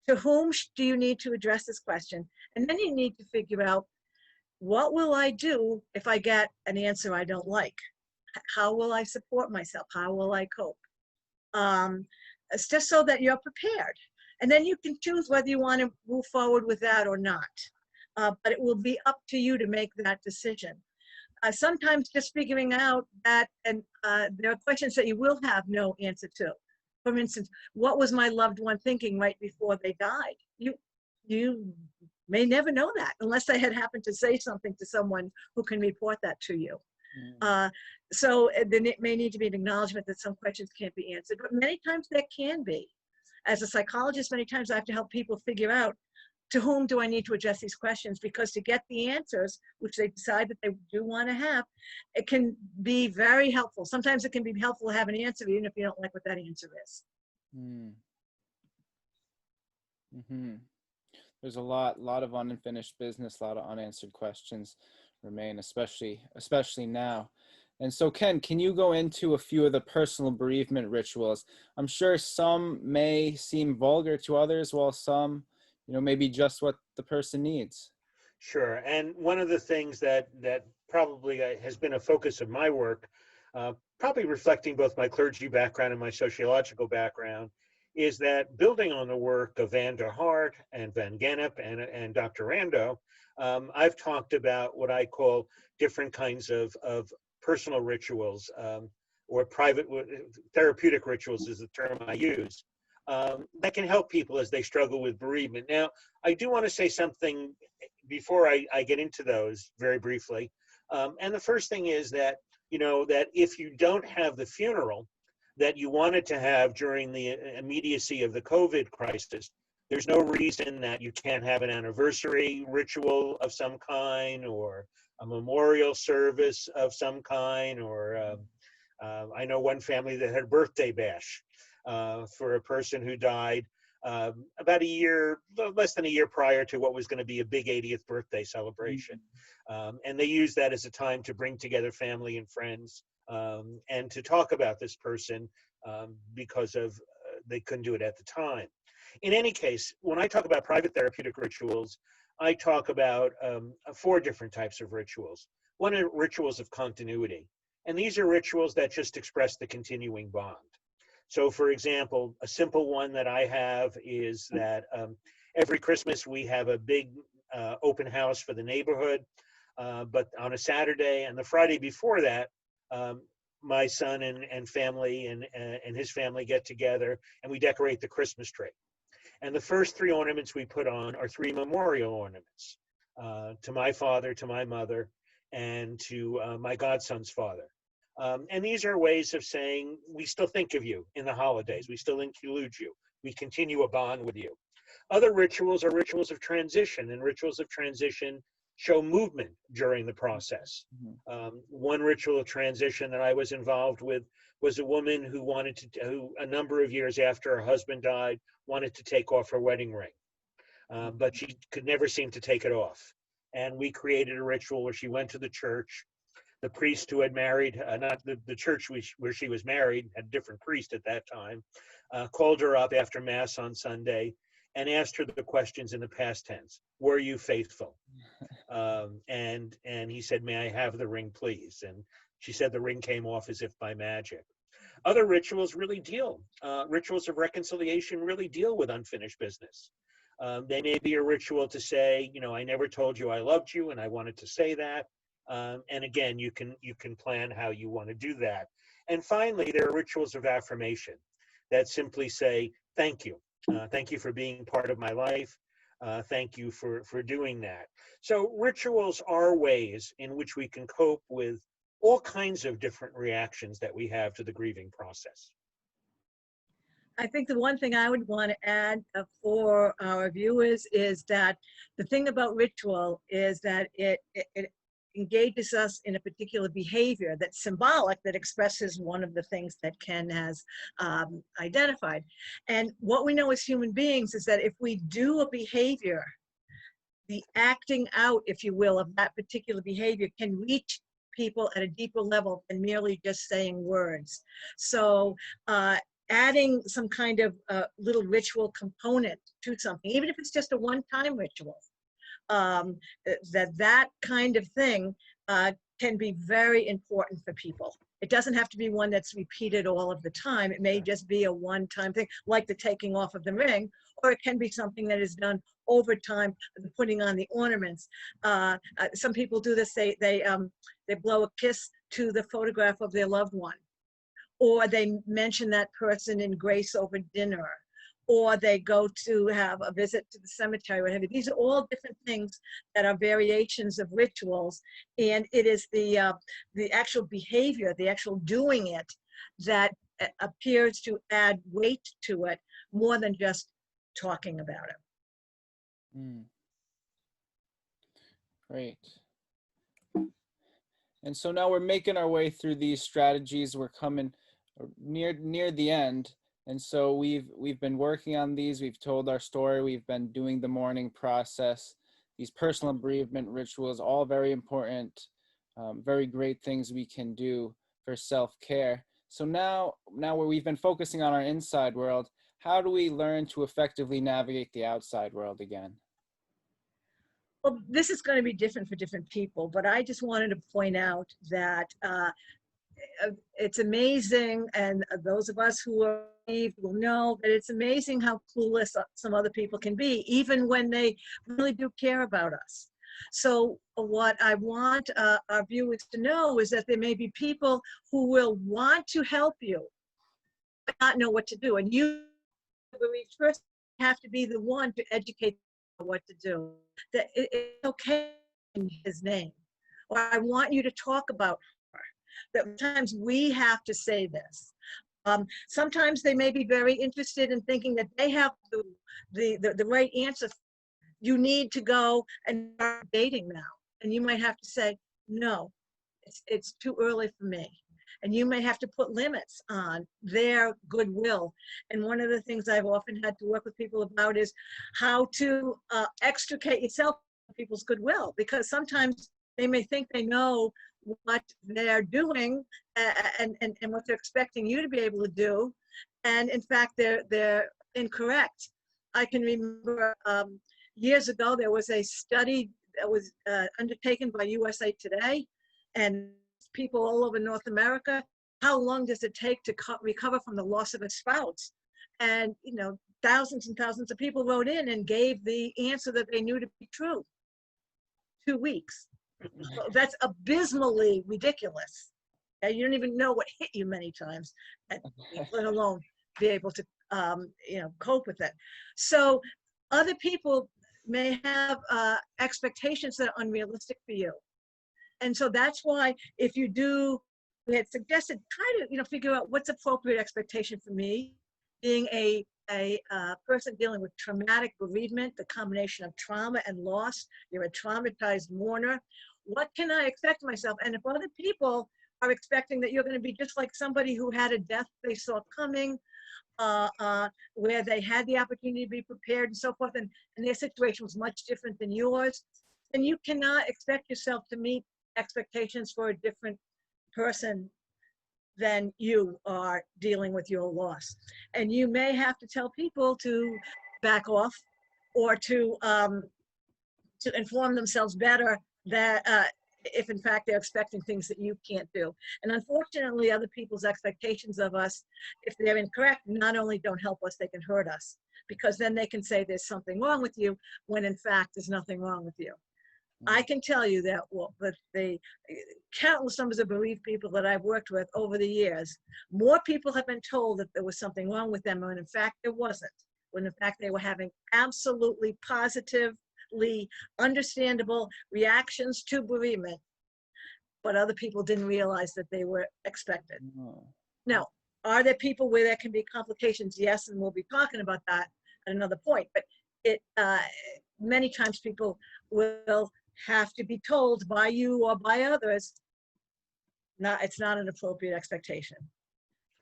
To whom do you need to address this question? And then you need to figure out, what will I do if I get an answer I don't like? How will I support myself? How will I cope? It's just so that you're prepared. And then you can choose whether you want to move forward with that or not. But it will be up to you to make that decision. Sometimes just figuring out that, and there are questions that you will have no answer to. For instance, what was my loved one thinking right before they died? You may never know that unless they had happened to say something to someone who can report that to you. So then it may need to be an acknowledgement that some questions can't be answered, but many times there can be. As a psychologist, many times I have to help people figure out, to whom do I need to address these questions? Because to get the answers, which they decide that they do want to have, it can be very helpful. Sometimes it can be helpful to have an answer, even if you don't like what that answer is. There's a lot of unfinished business, a lot of unanswered questions remain, especially now. And so, Ken, can you go into a few of the personal bereavement rituals? I'm sure some may seem vulgar to others, while some, maybe just what the person needs. Sure. And one of the things that probably has been a focus of my work, probably reflecting both my clergy background and my sociological background, is that building on the work of Van der Hart and Van Gennep and Dr. Rando, I've talked about what I call different kinds of personal rituals, or private therapeutic rituals is the term I use, that can help people as they struggle with bereavement. Now, I do want to say something before I get into those very briefly. And the first thing is that, that if you don't have the funeral that you wanted to have during the immediacy of the COVID crisis, there's no reason that you can't have an anniversary ritual of some kind, or a memorial service of some kind, or I know one family that had a birthday bash for a person who died about less than a year prior to what was going to be a big 80th birthday celebration. And they used that as a time to bring together family and friends and to talk about this person because they couldn't do it at the time. In any case, when I talk about private therapeutic rituals, I talk about 4 different types of rituals. One are rituals of continuity. And these are rituals that just express the continuing bond. So for example, a simple one that I have is that every Christmas we have a big open house for the neighborhood, but on a Saturday and the Friday before that, my son and family and his family get together and we decorate the Christmas tree. And the first 3 ornaments we put on are 3 memorial ornaments to my father, to my mother, and to my godson's father. And these are ways of saying, we still think of you in the holidays. We still include you. We continue a bond with you. Other rituals are rituals of transition, and rituals of transition show movement during the process. One ritual of transition that I was involved with was a woman who who a number of years after her husband died, wanted to take off her wedding ring, but she could never seem to take it off. And we created a ritual where she went to the church. The priest who had married, not the church where she was married, had a different priest at that time, called her up after Mass on Sunday and asked her the questions in the past tense. Were you faithful? And he said, may I have the ring, please? And she said the ring came off as if by magic. Other rituals really rituals of reconciliation really deal with unfinished business. They may be a ritual to say, I never told you I loved you and I wanted to say that. And again, you can plan how you want to do that. And finally, there are rituals of affirmation that simply say, thank you. Thank you for being part of my life. Thank you for doing that. So rituals are ways in which we can cope with all kinds of different reactions that we have to the grieving process. I think the one thing I would want to add for our viewers is that the thing about ritual is that it engages us in a particular behavior that's symbolic, that expresses one of the things that Ken has identified. And what we know as human beings is that if we do a behavior, the acting out, if you will, of that particular behavior can reach people at a deeper level than merely just saying words. So adding some kind of little ritual component to something, even if it's just a one-time ritual, that kind of thing can be very important for people. It doesn't have to be one that's repeated all of the time. It may just be a one-time thing, like the taking off of the ring, or it can be something that is done over time, the putting on the ornaments. Some people do this, they blow a kiss to the photograph of their loved one, or they mention that person in grace over dinner, or they go to have a visit to the cemetery, whatever. These are all different things that are variations of rituals, and it is the actual behavior, the actual doing it, that appears to add weight to it more than just talking about it. Mm. Great. And so now we're making our way through these strategies. We're coming near the end. And so we've been working on these. We've told our story. We've been doing the mourning process. These personal bereavement rituals, all very important, very great things we can do for self-care. So now where we've been focusing on our inside world, how do we learn to effectively navigate the outside world again? Well, this is going to be different for different people, but I just wanted to point out that it's amazing, and those of us who are bereaved will know that it's amazing how clueless some other people can be, even when they really do care about us. So what I want our viewers to know is that there may be people who will want to help you, but not know what to do. And you, the bereaved person, have to be the one to educate them what to do. That it's okay in his name, or I want you to talk about her. That sometimes we have to say this. Sometimes they may be very interested in thinking that they have the right answer. You need to go and start dating now. And you might have to say, no, it's too early for me. And you may have to put limits on their goodwill. And one of the things I've often had to work with people about is how to extricate yourself from people's goodwill, because sometimes they may think they know what they're doing and what they're expecting you to be able to do. And in fact, they're incorrect. I can remember years ago, there was a study that was undertaken by USA Today, and people all over North America, how long does it take to recover from the loss of a spouse? And, you know, thousands and thousands of people wrote in and gave the answer that they knew to be true. 2 weeks. So that's abysmally ridiculous. You don't even know what hit you many times, let alone be able to, cope with it. So other people may have expectations that are unrealistic for you. And so that's why if you do, we had suggested, try to, figure out what's appropriate expectation for me, being a person dealing with traumatic bereavement, the combination of trauma and loss. You're a traumatized mourner. What can I expect myself? And if other people are expecting that you're going to be just like somebody who had a death they saw coming, where they had the opportunity to be prepared and so forth, and their situation was much different than yours, then you cannot expect yourself to meet expectations for a different person than you are dealing with your loss. And you may have to tell people to back off, or to inform themselves better that if in fact they're expecting things that you can't do. And unfortunately, other people's expectations of us, if they're incorrect, not only don't help us, they can hurt us, because then they can say there's something wrong with you when in fact there's nothing wrong with you. I can tell you that the countless numbers of bereaved people that I've worked with over the years, more people have been told that there was something wrong with them when in fact there wasn't, when in fact they were having absolutely positively understandable reactions to bereavement, but other people didn't realize that they were expected. Now, are there people where there can be complications? Yes, and we'll be talking about that at another point, but many times people will have to be told by you or by others, it's not an appropriate expectation.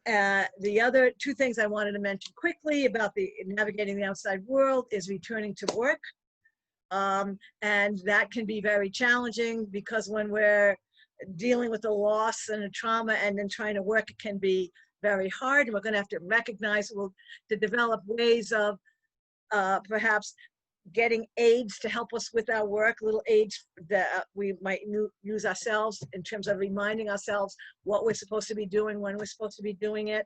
The other two things I wanted to mention quickly about the navigating the outside world is returning to work. And that can be very challenging because when we're dealing with a loss and a trauma and then trying to work, it can be very hard. And we're going to have to recognize to develop ways of perhaps getting aids to help us with our work, little aids that we might use ourselves in terms of reminding ourselves what we're supposed to be doing, when we're supposed to be doing it.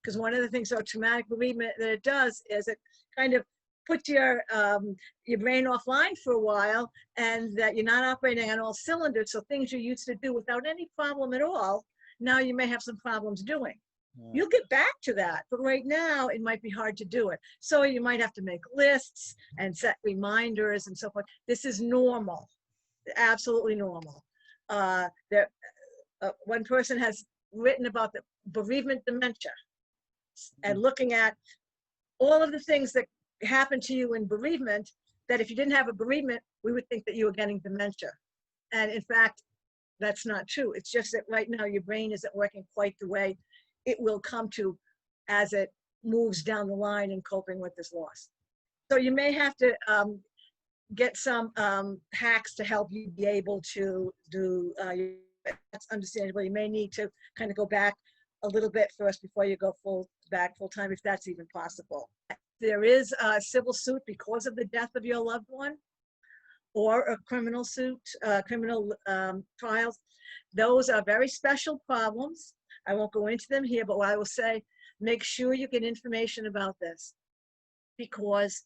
Because one of the things about traumatic bereavement that it does is it kind of puts your brain offline for a while, and that you're not operating on all cylinders. So things you used to do without any problem at all, now you may have some problems doing. Yeah. You'll get back to that, but right now it might be hard to do it. So you might have to make lists and set reminders and so forth. This is normal, absolutely normal. One person has written about the bereavement dementia and looking at all of the things that happen to you in bereavement, that if you didn't have a bereavement, we would think that you were getting dementia. And in fact, that's not true. It's just that right now your brain isn't working quite the way it will come to as it moves down the line in coping with this loss. So you may have to get some hacks to help you be able to do, that's understandable. You may need to kind of go back a little bit first before you go full time, if that's even possible. There is a civil suit because of the death of your loved one, or a criminal suit, criminal trials. Those are very special problems. I won't go into them here, but what I will say, make sure you get information about this, because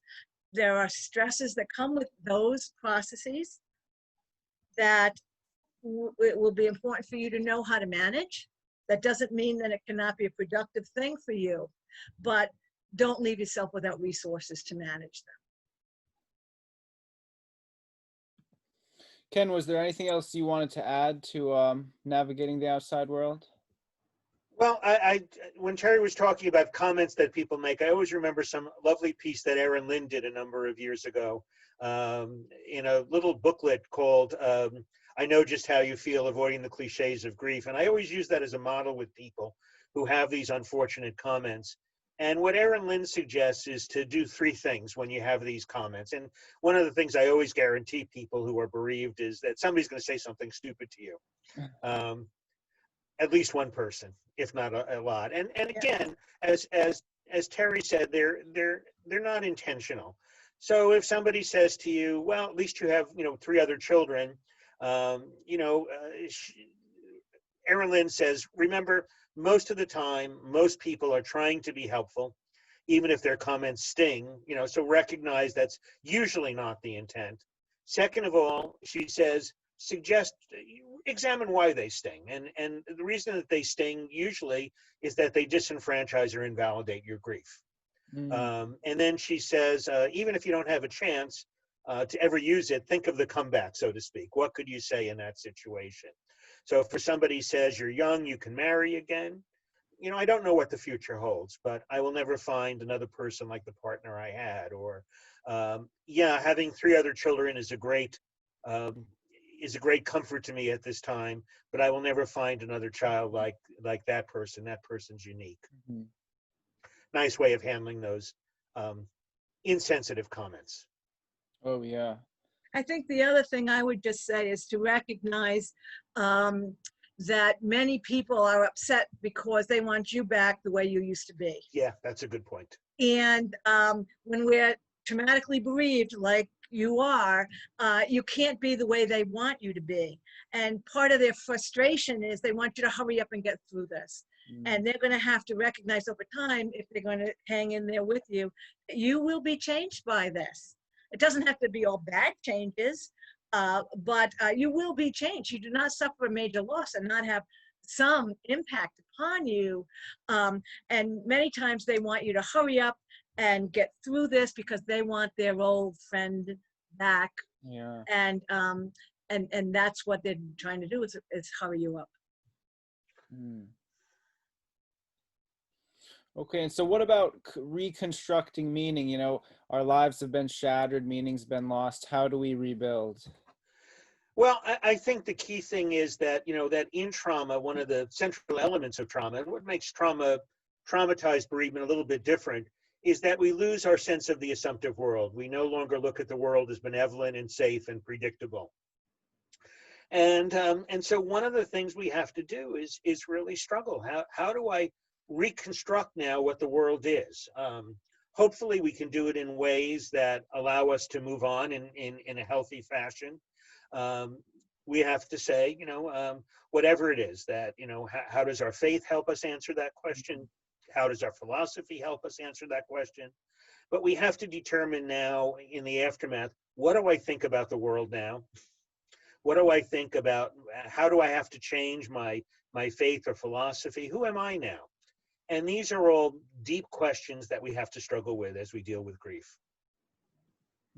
there are stresses that come with those processes that it will be important for you to know how to manage. That doesn't mean that it cannot be a productive thing for you, but don't leave yourself without resources to manage them. Ken, was there anything else you wanted to add to navigating the outside world? Well, when Terry was talking about comments that people make, I always remember some lovely piece that Erin Lynn did a number of years ago in a little booklet called I Know Just How You Feel, Avoiding the Cliches of Grief. And I always use that as a model with people who have these unfortunate comments. And what Erin Lynn suggests is to do three things when you have these comments. And one of the things I always guarantee people who are bereaved is that somebody's going to say something stupid to you. At least one person, if not a lot. And again, as Terry said, they're not intentional. So if somebody says to you, well, at least you have, three other children, Erin Lynn says, remember, most of the time, most people are trying to be helpful, even if their comments sting, so recognize that's usually not the intent. Second of all, she says, examine why they sting. And the reason that they sting usually is that they disenfranchise or invalidate your grief. And then she says, even if you don't have a chance to ever use it, think of the comeback, so to speak. What could you say in that situation? So if somebody says you're young, you can marry again. I don't know what the future holds, but I will never find another person like the partner I had. Or having three other children is a great comfort to me at this time, but I will never find another child like that person. That person's unique. Mm-hmm. Nice way of handling those insensitive comments. Oh, yeah. I think the other thing I would just say is to recognize that many people are upset because they want you back the way you used to be. Yeah, that's a good point. And when we're traumatically bereaved, like you are, you can't be the way they want you to be. And part of their frustration is they want you to hurry up and get through this. And they're going to have to recognize over time, if they're going to hang in there with you, you will be changed by this. It doesn't have to be all bad changes, but you will be changed. You do not suffer a major loss and not have some impact upon you. And many times they want you to hurry up and get through this because they want their old friend back. Yeah. And that's what they're trying to do is hurry you up. Okay, and so what about reconstructing meaning? Our lives have been shattered, meaning's been lost. How do we rebuild? Well, I think the key thing is that, that in trauma, one of the central elements of trauma, and what makes traumatized bereavement a little bit different, is that we lose our sense of the assumptive world. We no longer look at the world as benevolent and safe and predictable. And so one of the things we have to do is really struggle. How do I reconstruct now what the world is? Hopefully we can do it in ways that allow us to move on in a healthy fashion. We have to say, whatever it is that, how does our faith help us answer that question? How does our philosophy help us answer that question? But we have to determine now in the aftermath, what do I think about the world now? What do I think about, how do I have to change my faith or philosophy? Who am I now? And these are all deep questions that we have to struggle with as we deal with grief.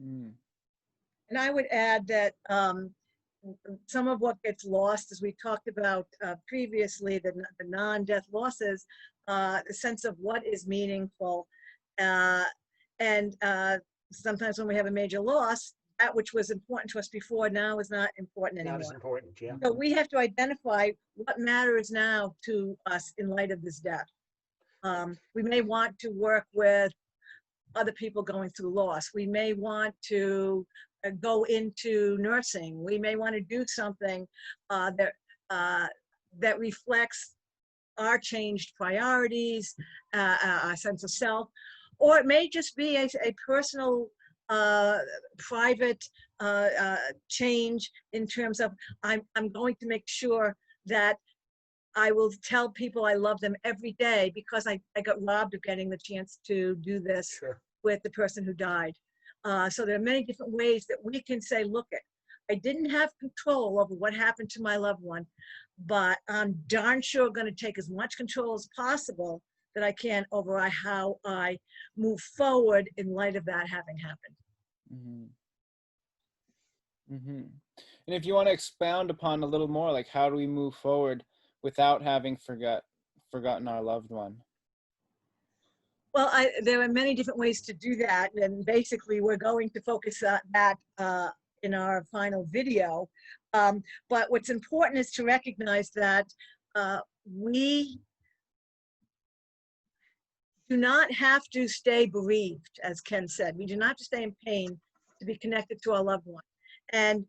Mm. And I would add that some of what gets lost, as we talked about previously, the non-death losses, the sense of what is meaningful. And sometimes when we have a major loss, that which was important to us before now is not important anymore. Not as important, yeah. So we have to identify what matters now to us in light of this death. We may want to work with other people going through loss. We may want to go into nursing. We may want to do something that reflects our changed priorities, our sense of self, or it may just be a personal, private change in terms of I'm going to make sure that I will tell people I love them every day because I got robbed of getting the chance to do this Sure. with the person who died. So there are many different ways that we can say, look, I didn't have control over what happened to my loved one, but I'm darn sure going to take as much control as possible that I can over how I move forward in light of that having happened. Mm-hmm. Mm-hmm. And if you want to expound upon a little more, like how do we move forward without having forgotten our loved one? Well, there are many different ways to do that, and basically we're going to focus that in our final video. But what's important is to recognize that we do not have to stay bereaved, as Ken said. We do not have to stay in pain to be connected to our loved one. And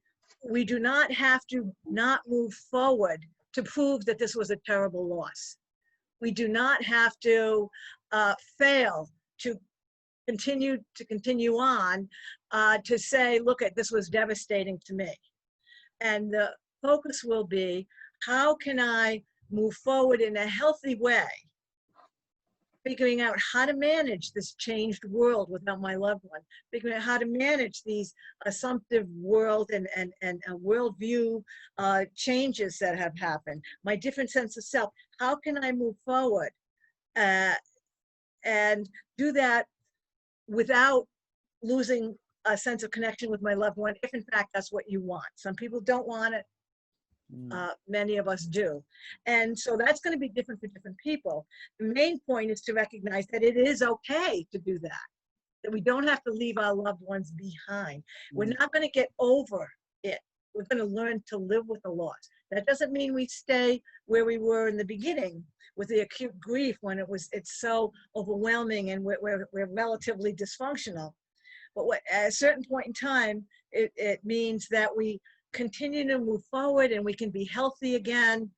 we do not have to not move forward to prove that this was a terrible loss. We do not have to fail to continue on to say, look, this was devastating to me. And the focus will be, how can I move forward in a healthy way, figuring out how to manage this changed world without my loved one, figuring out how to manage these assumptive world and worldview changes that have happened, my different sense of self. How can I move forward and do that without losing a sense of connection with my loved one, if in fact that's what you want. Some people don't want it. Many of us do. And so that's going to be different for different people. The main point is to recognize that it is okay to do that we don't have to leave our loved ones behind. We're not going to get over it. We're going to learn to live with the loss. That doesn't mean we stay where we were in the beginning with the acute grief when it's so overwhelming and we're relatively dysfunctional. But at a certain point in time, it means that we continue to move forward and we can be healthy again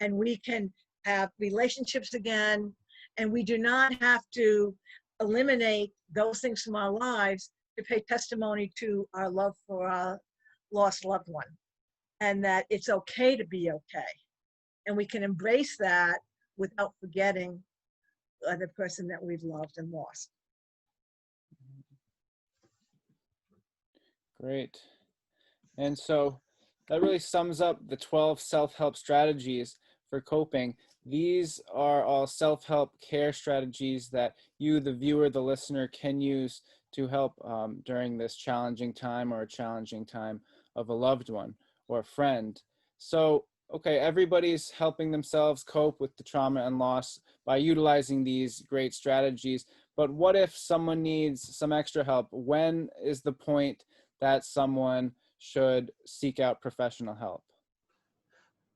and we can have relationships again, and we do not have to eliminate those things from our lives to pay testimony to our love for our lost loved one, and that it's okay to be okay. And we can embrace that without forgetting the person that we've loved and lost. Great. And so that really sums up the 12 self-help strategies for coping. These are all self-help care strategies that you, the viewer, the listener, can use to help during this challenging time or a challenging time of a loved one or a friend. So, okay, everybody's helping themselves cope with the trauma and loss by utilizing these great strategies. But what if someone needs some extra help? When is the point that someone should seek out professional help?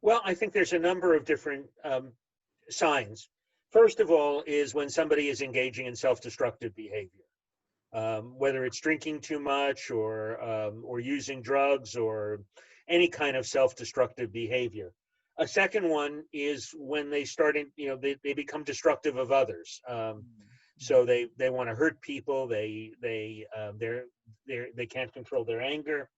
Well, I think there's a number of different signs. First of all, is when somebody is engaging in self-destructive behavior, whether it's drinking too much or using drugs or any kind of self-destructive behavior. A second one is when they start, they become destructive of others. So they want to hurt people. They can't control their anger.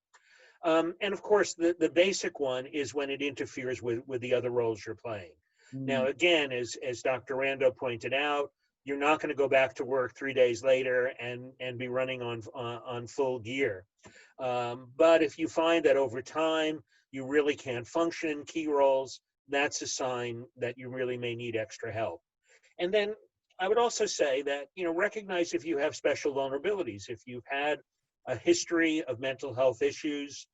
And of course, the basic one is when it interferes with the other roles you're playing. Now, again, as Dr. Rando pointed out, you're not going to go back to work 3 days later and be running on full gear. But if you find that over time you really can't function in key roles, that's a sign that you really may need extra help. And then I would also say that, recognize if you have special vulnerabilities. If you've had a history of mental health issues,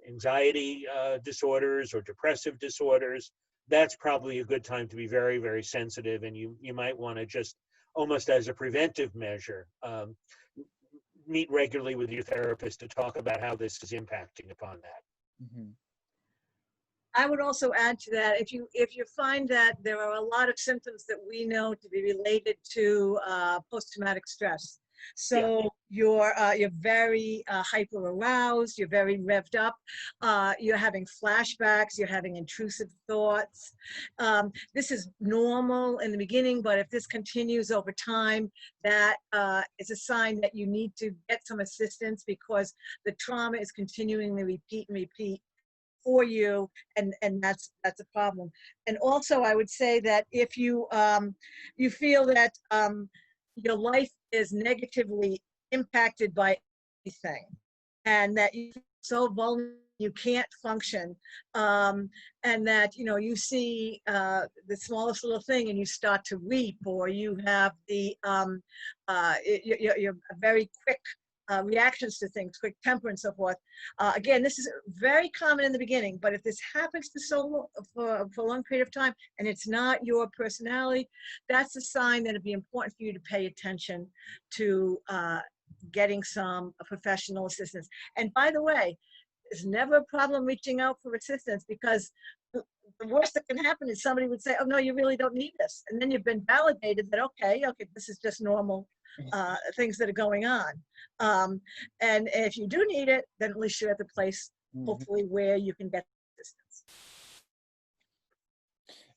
anxiety disorders or depressive disorders, that's probably a good time to be very, very sensitive. And you might want to just, almost as a preventive measure, meet regularly with your therapist to talk about how this is impacting upon that. Mm-hmm. I would also add to that, if you find that there are a lot of symptoms that we know to be related to post-traumatic stress. So you're very hyper aroused, you're very revved up, you're having flashbacks, you're having intrusive thoughts. This is normal in the beginning, but if this continues over time, that is a sign that you need to get some assistance, because the trauma is continuing to repeat and repeat for you, and that's a problem. And also, I would say that if you you feel that your life is negatively impacted by anything, and that you're so vulnerable you can't function, and that you see the smallest little thing and you start to weep, or you have the you're very quick reactions to things, quick temper and so forth. Again, this is very common in the beginning, but if this happens for a long period of time and it's not your personality, that's a sign that it'd be important for you to pay attention to getting some professional assistance. And by the way, there's never a problem reaching out for assistance, because the worst that can happen is somebody would say, oh no, you really don't need this. And then you've been validated that, okay, this is just normal things that are going on. And if you do need it, then at least you're at the place, hopefully, where you can get assistance.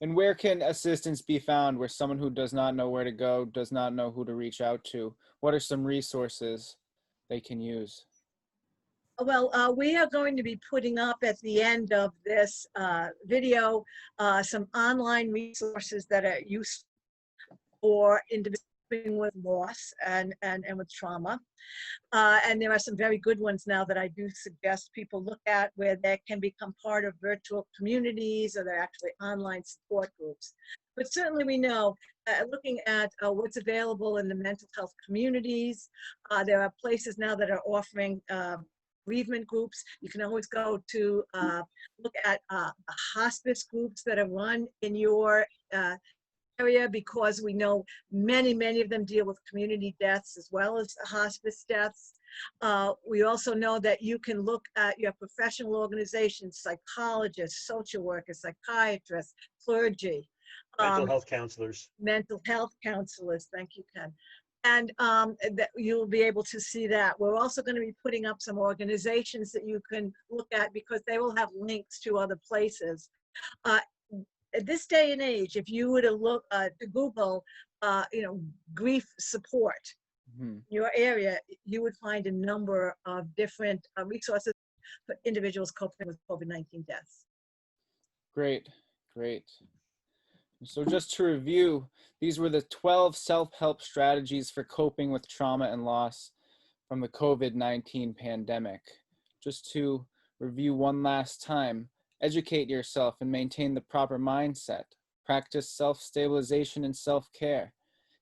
And where can assistance be found, where someone who does not know where to go, does not know who to reach out to? What are some resources they can use? Well, we are going to be putting up at the end of this video some online resources that are useful for individuals with loss and with trauma. And there are some very good ones now that I do suggest people look at, where they can become part of virtual communities, or they're actually online support groups. But certainly we know, looking at what's available in the mental health communities, there are places now that are offering bereavement groups. You can always go to look at hospice groups that are run in your area, because we know many of them deal with community deaths as well as hospice deaths. We also know that you can look at your professional organizations, psychologists, social workers, psychiatrists, clergy. Mental health counselors. Mental health counselors, thank you, Ken. And that you'll be able to see that. We're also going to be putting up some organizations that you can look at, because they will have links to other places. At this day and age, if you were to look to Google, grief support in your area, you would find a number of different resources for individuals coping with COVID-19 deaths. Great. So just to review, these were the 12 self-help strategies for coping with trauma and loss from the COVID-19 pandemic. Just to review one last time: educate yourself and maintain the proper mindset. Practice self-stabilization and self-care.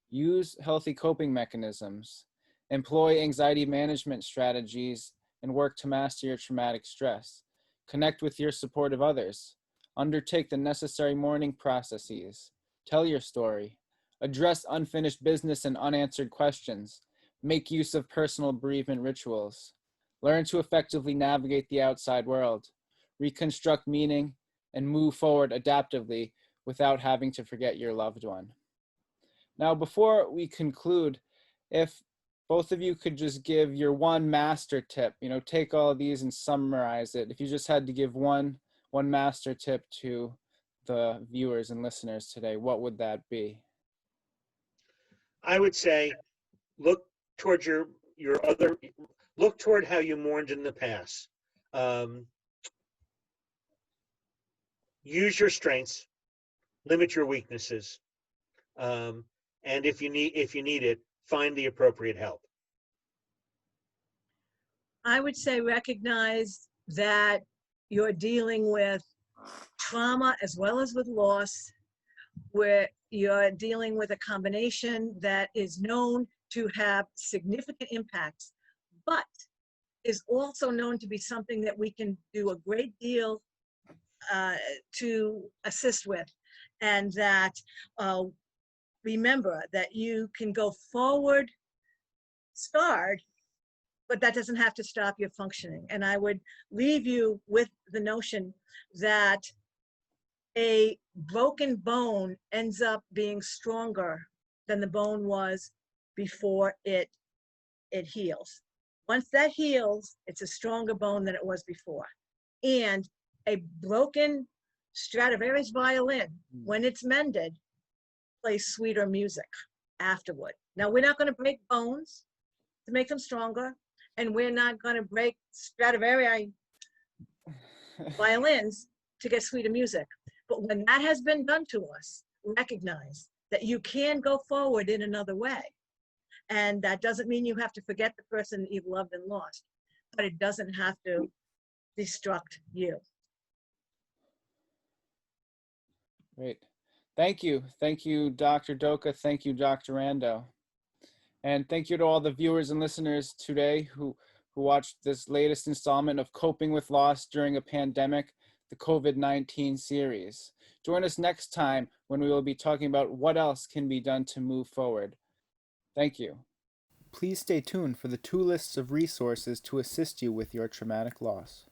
Use healthy coping mechanisms. Employ anxiety management strategies and work to master your traumatic stress. Connect with your supportive others. Undertake the necessary mourning processes. Tell your story. Address unfinished business and unanswered questions. Make use of personal bereavement rituals. learn to effectively navigate the outside world, reconstruct meaning, and move forward adaptively without having to forget your loved one. Now, before we conclude, if both of you could just give your one master tip, take all of these and summarize it. If you just had to give one master tip to the viewers and listeners today, what would that be? I would say look toward look toward how you mourned in the past. Use your strengths, limit your weaknesses, and if you need it, find the appropriate help. I would say recognize that you're dealing with trauma as well as with loss, where you're dealing with a combination that is known to have significant impacts, but is also known to be something that we can do a great deal to assist with. And that remember that you can go forward scarred, but that doesn't have to stop your functioning. And I would leave you with the notion that a broken bone ends up being stronger than the bone was before it heals. Once that heals, it's a stronger bone than it was before. And a broken Stradivarius violin, when it's mended, plays sweeter music afterward. Now, we're not going to break bones to make them stronger, and we're not going to break Stradivarius violins to get sweeter music. But when that has been done to us, recognize that you can go forward in another way. And that doesn't mean you have to forget the person that you've loved and lost, but it doesn't have to destruct you. Great. Thank you. Thank you, Dr. Doka. Thank you, Dr. Rando. And thank you to all the viewers and listeners today who watched this latest installment of Coping with Loss During a Pandemic, the COVID-19 series. Join us next time when we will be talking about what else can be done to move forward. Thank you. Please stay tuned for the 2 lists of resources to assist you with your traumatic loss.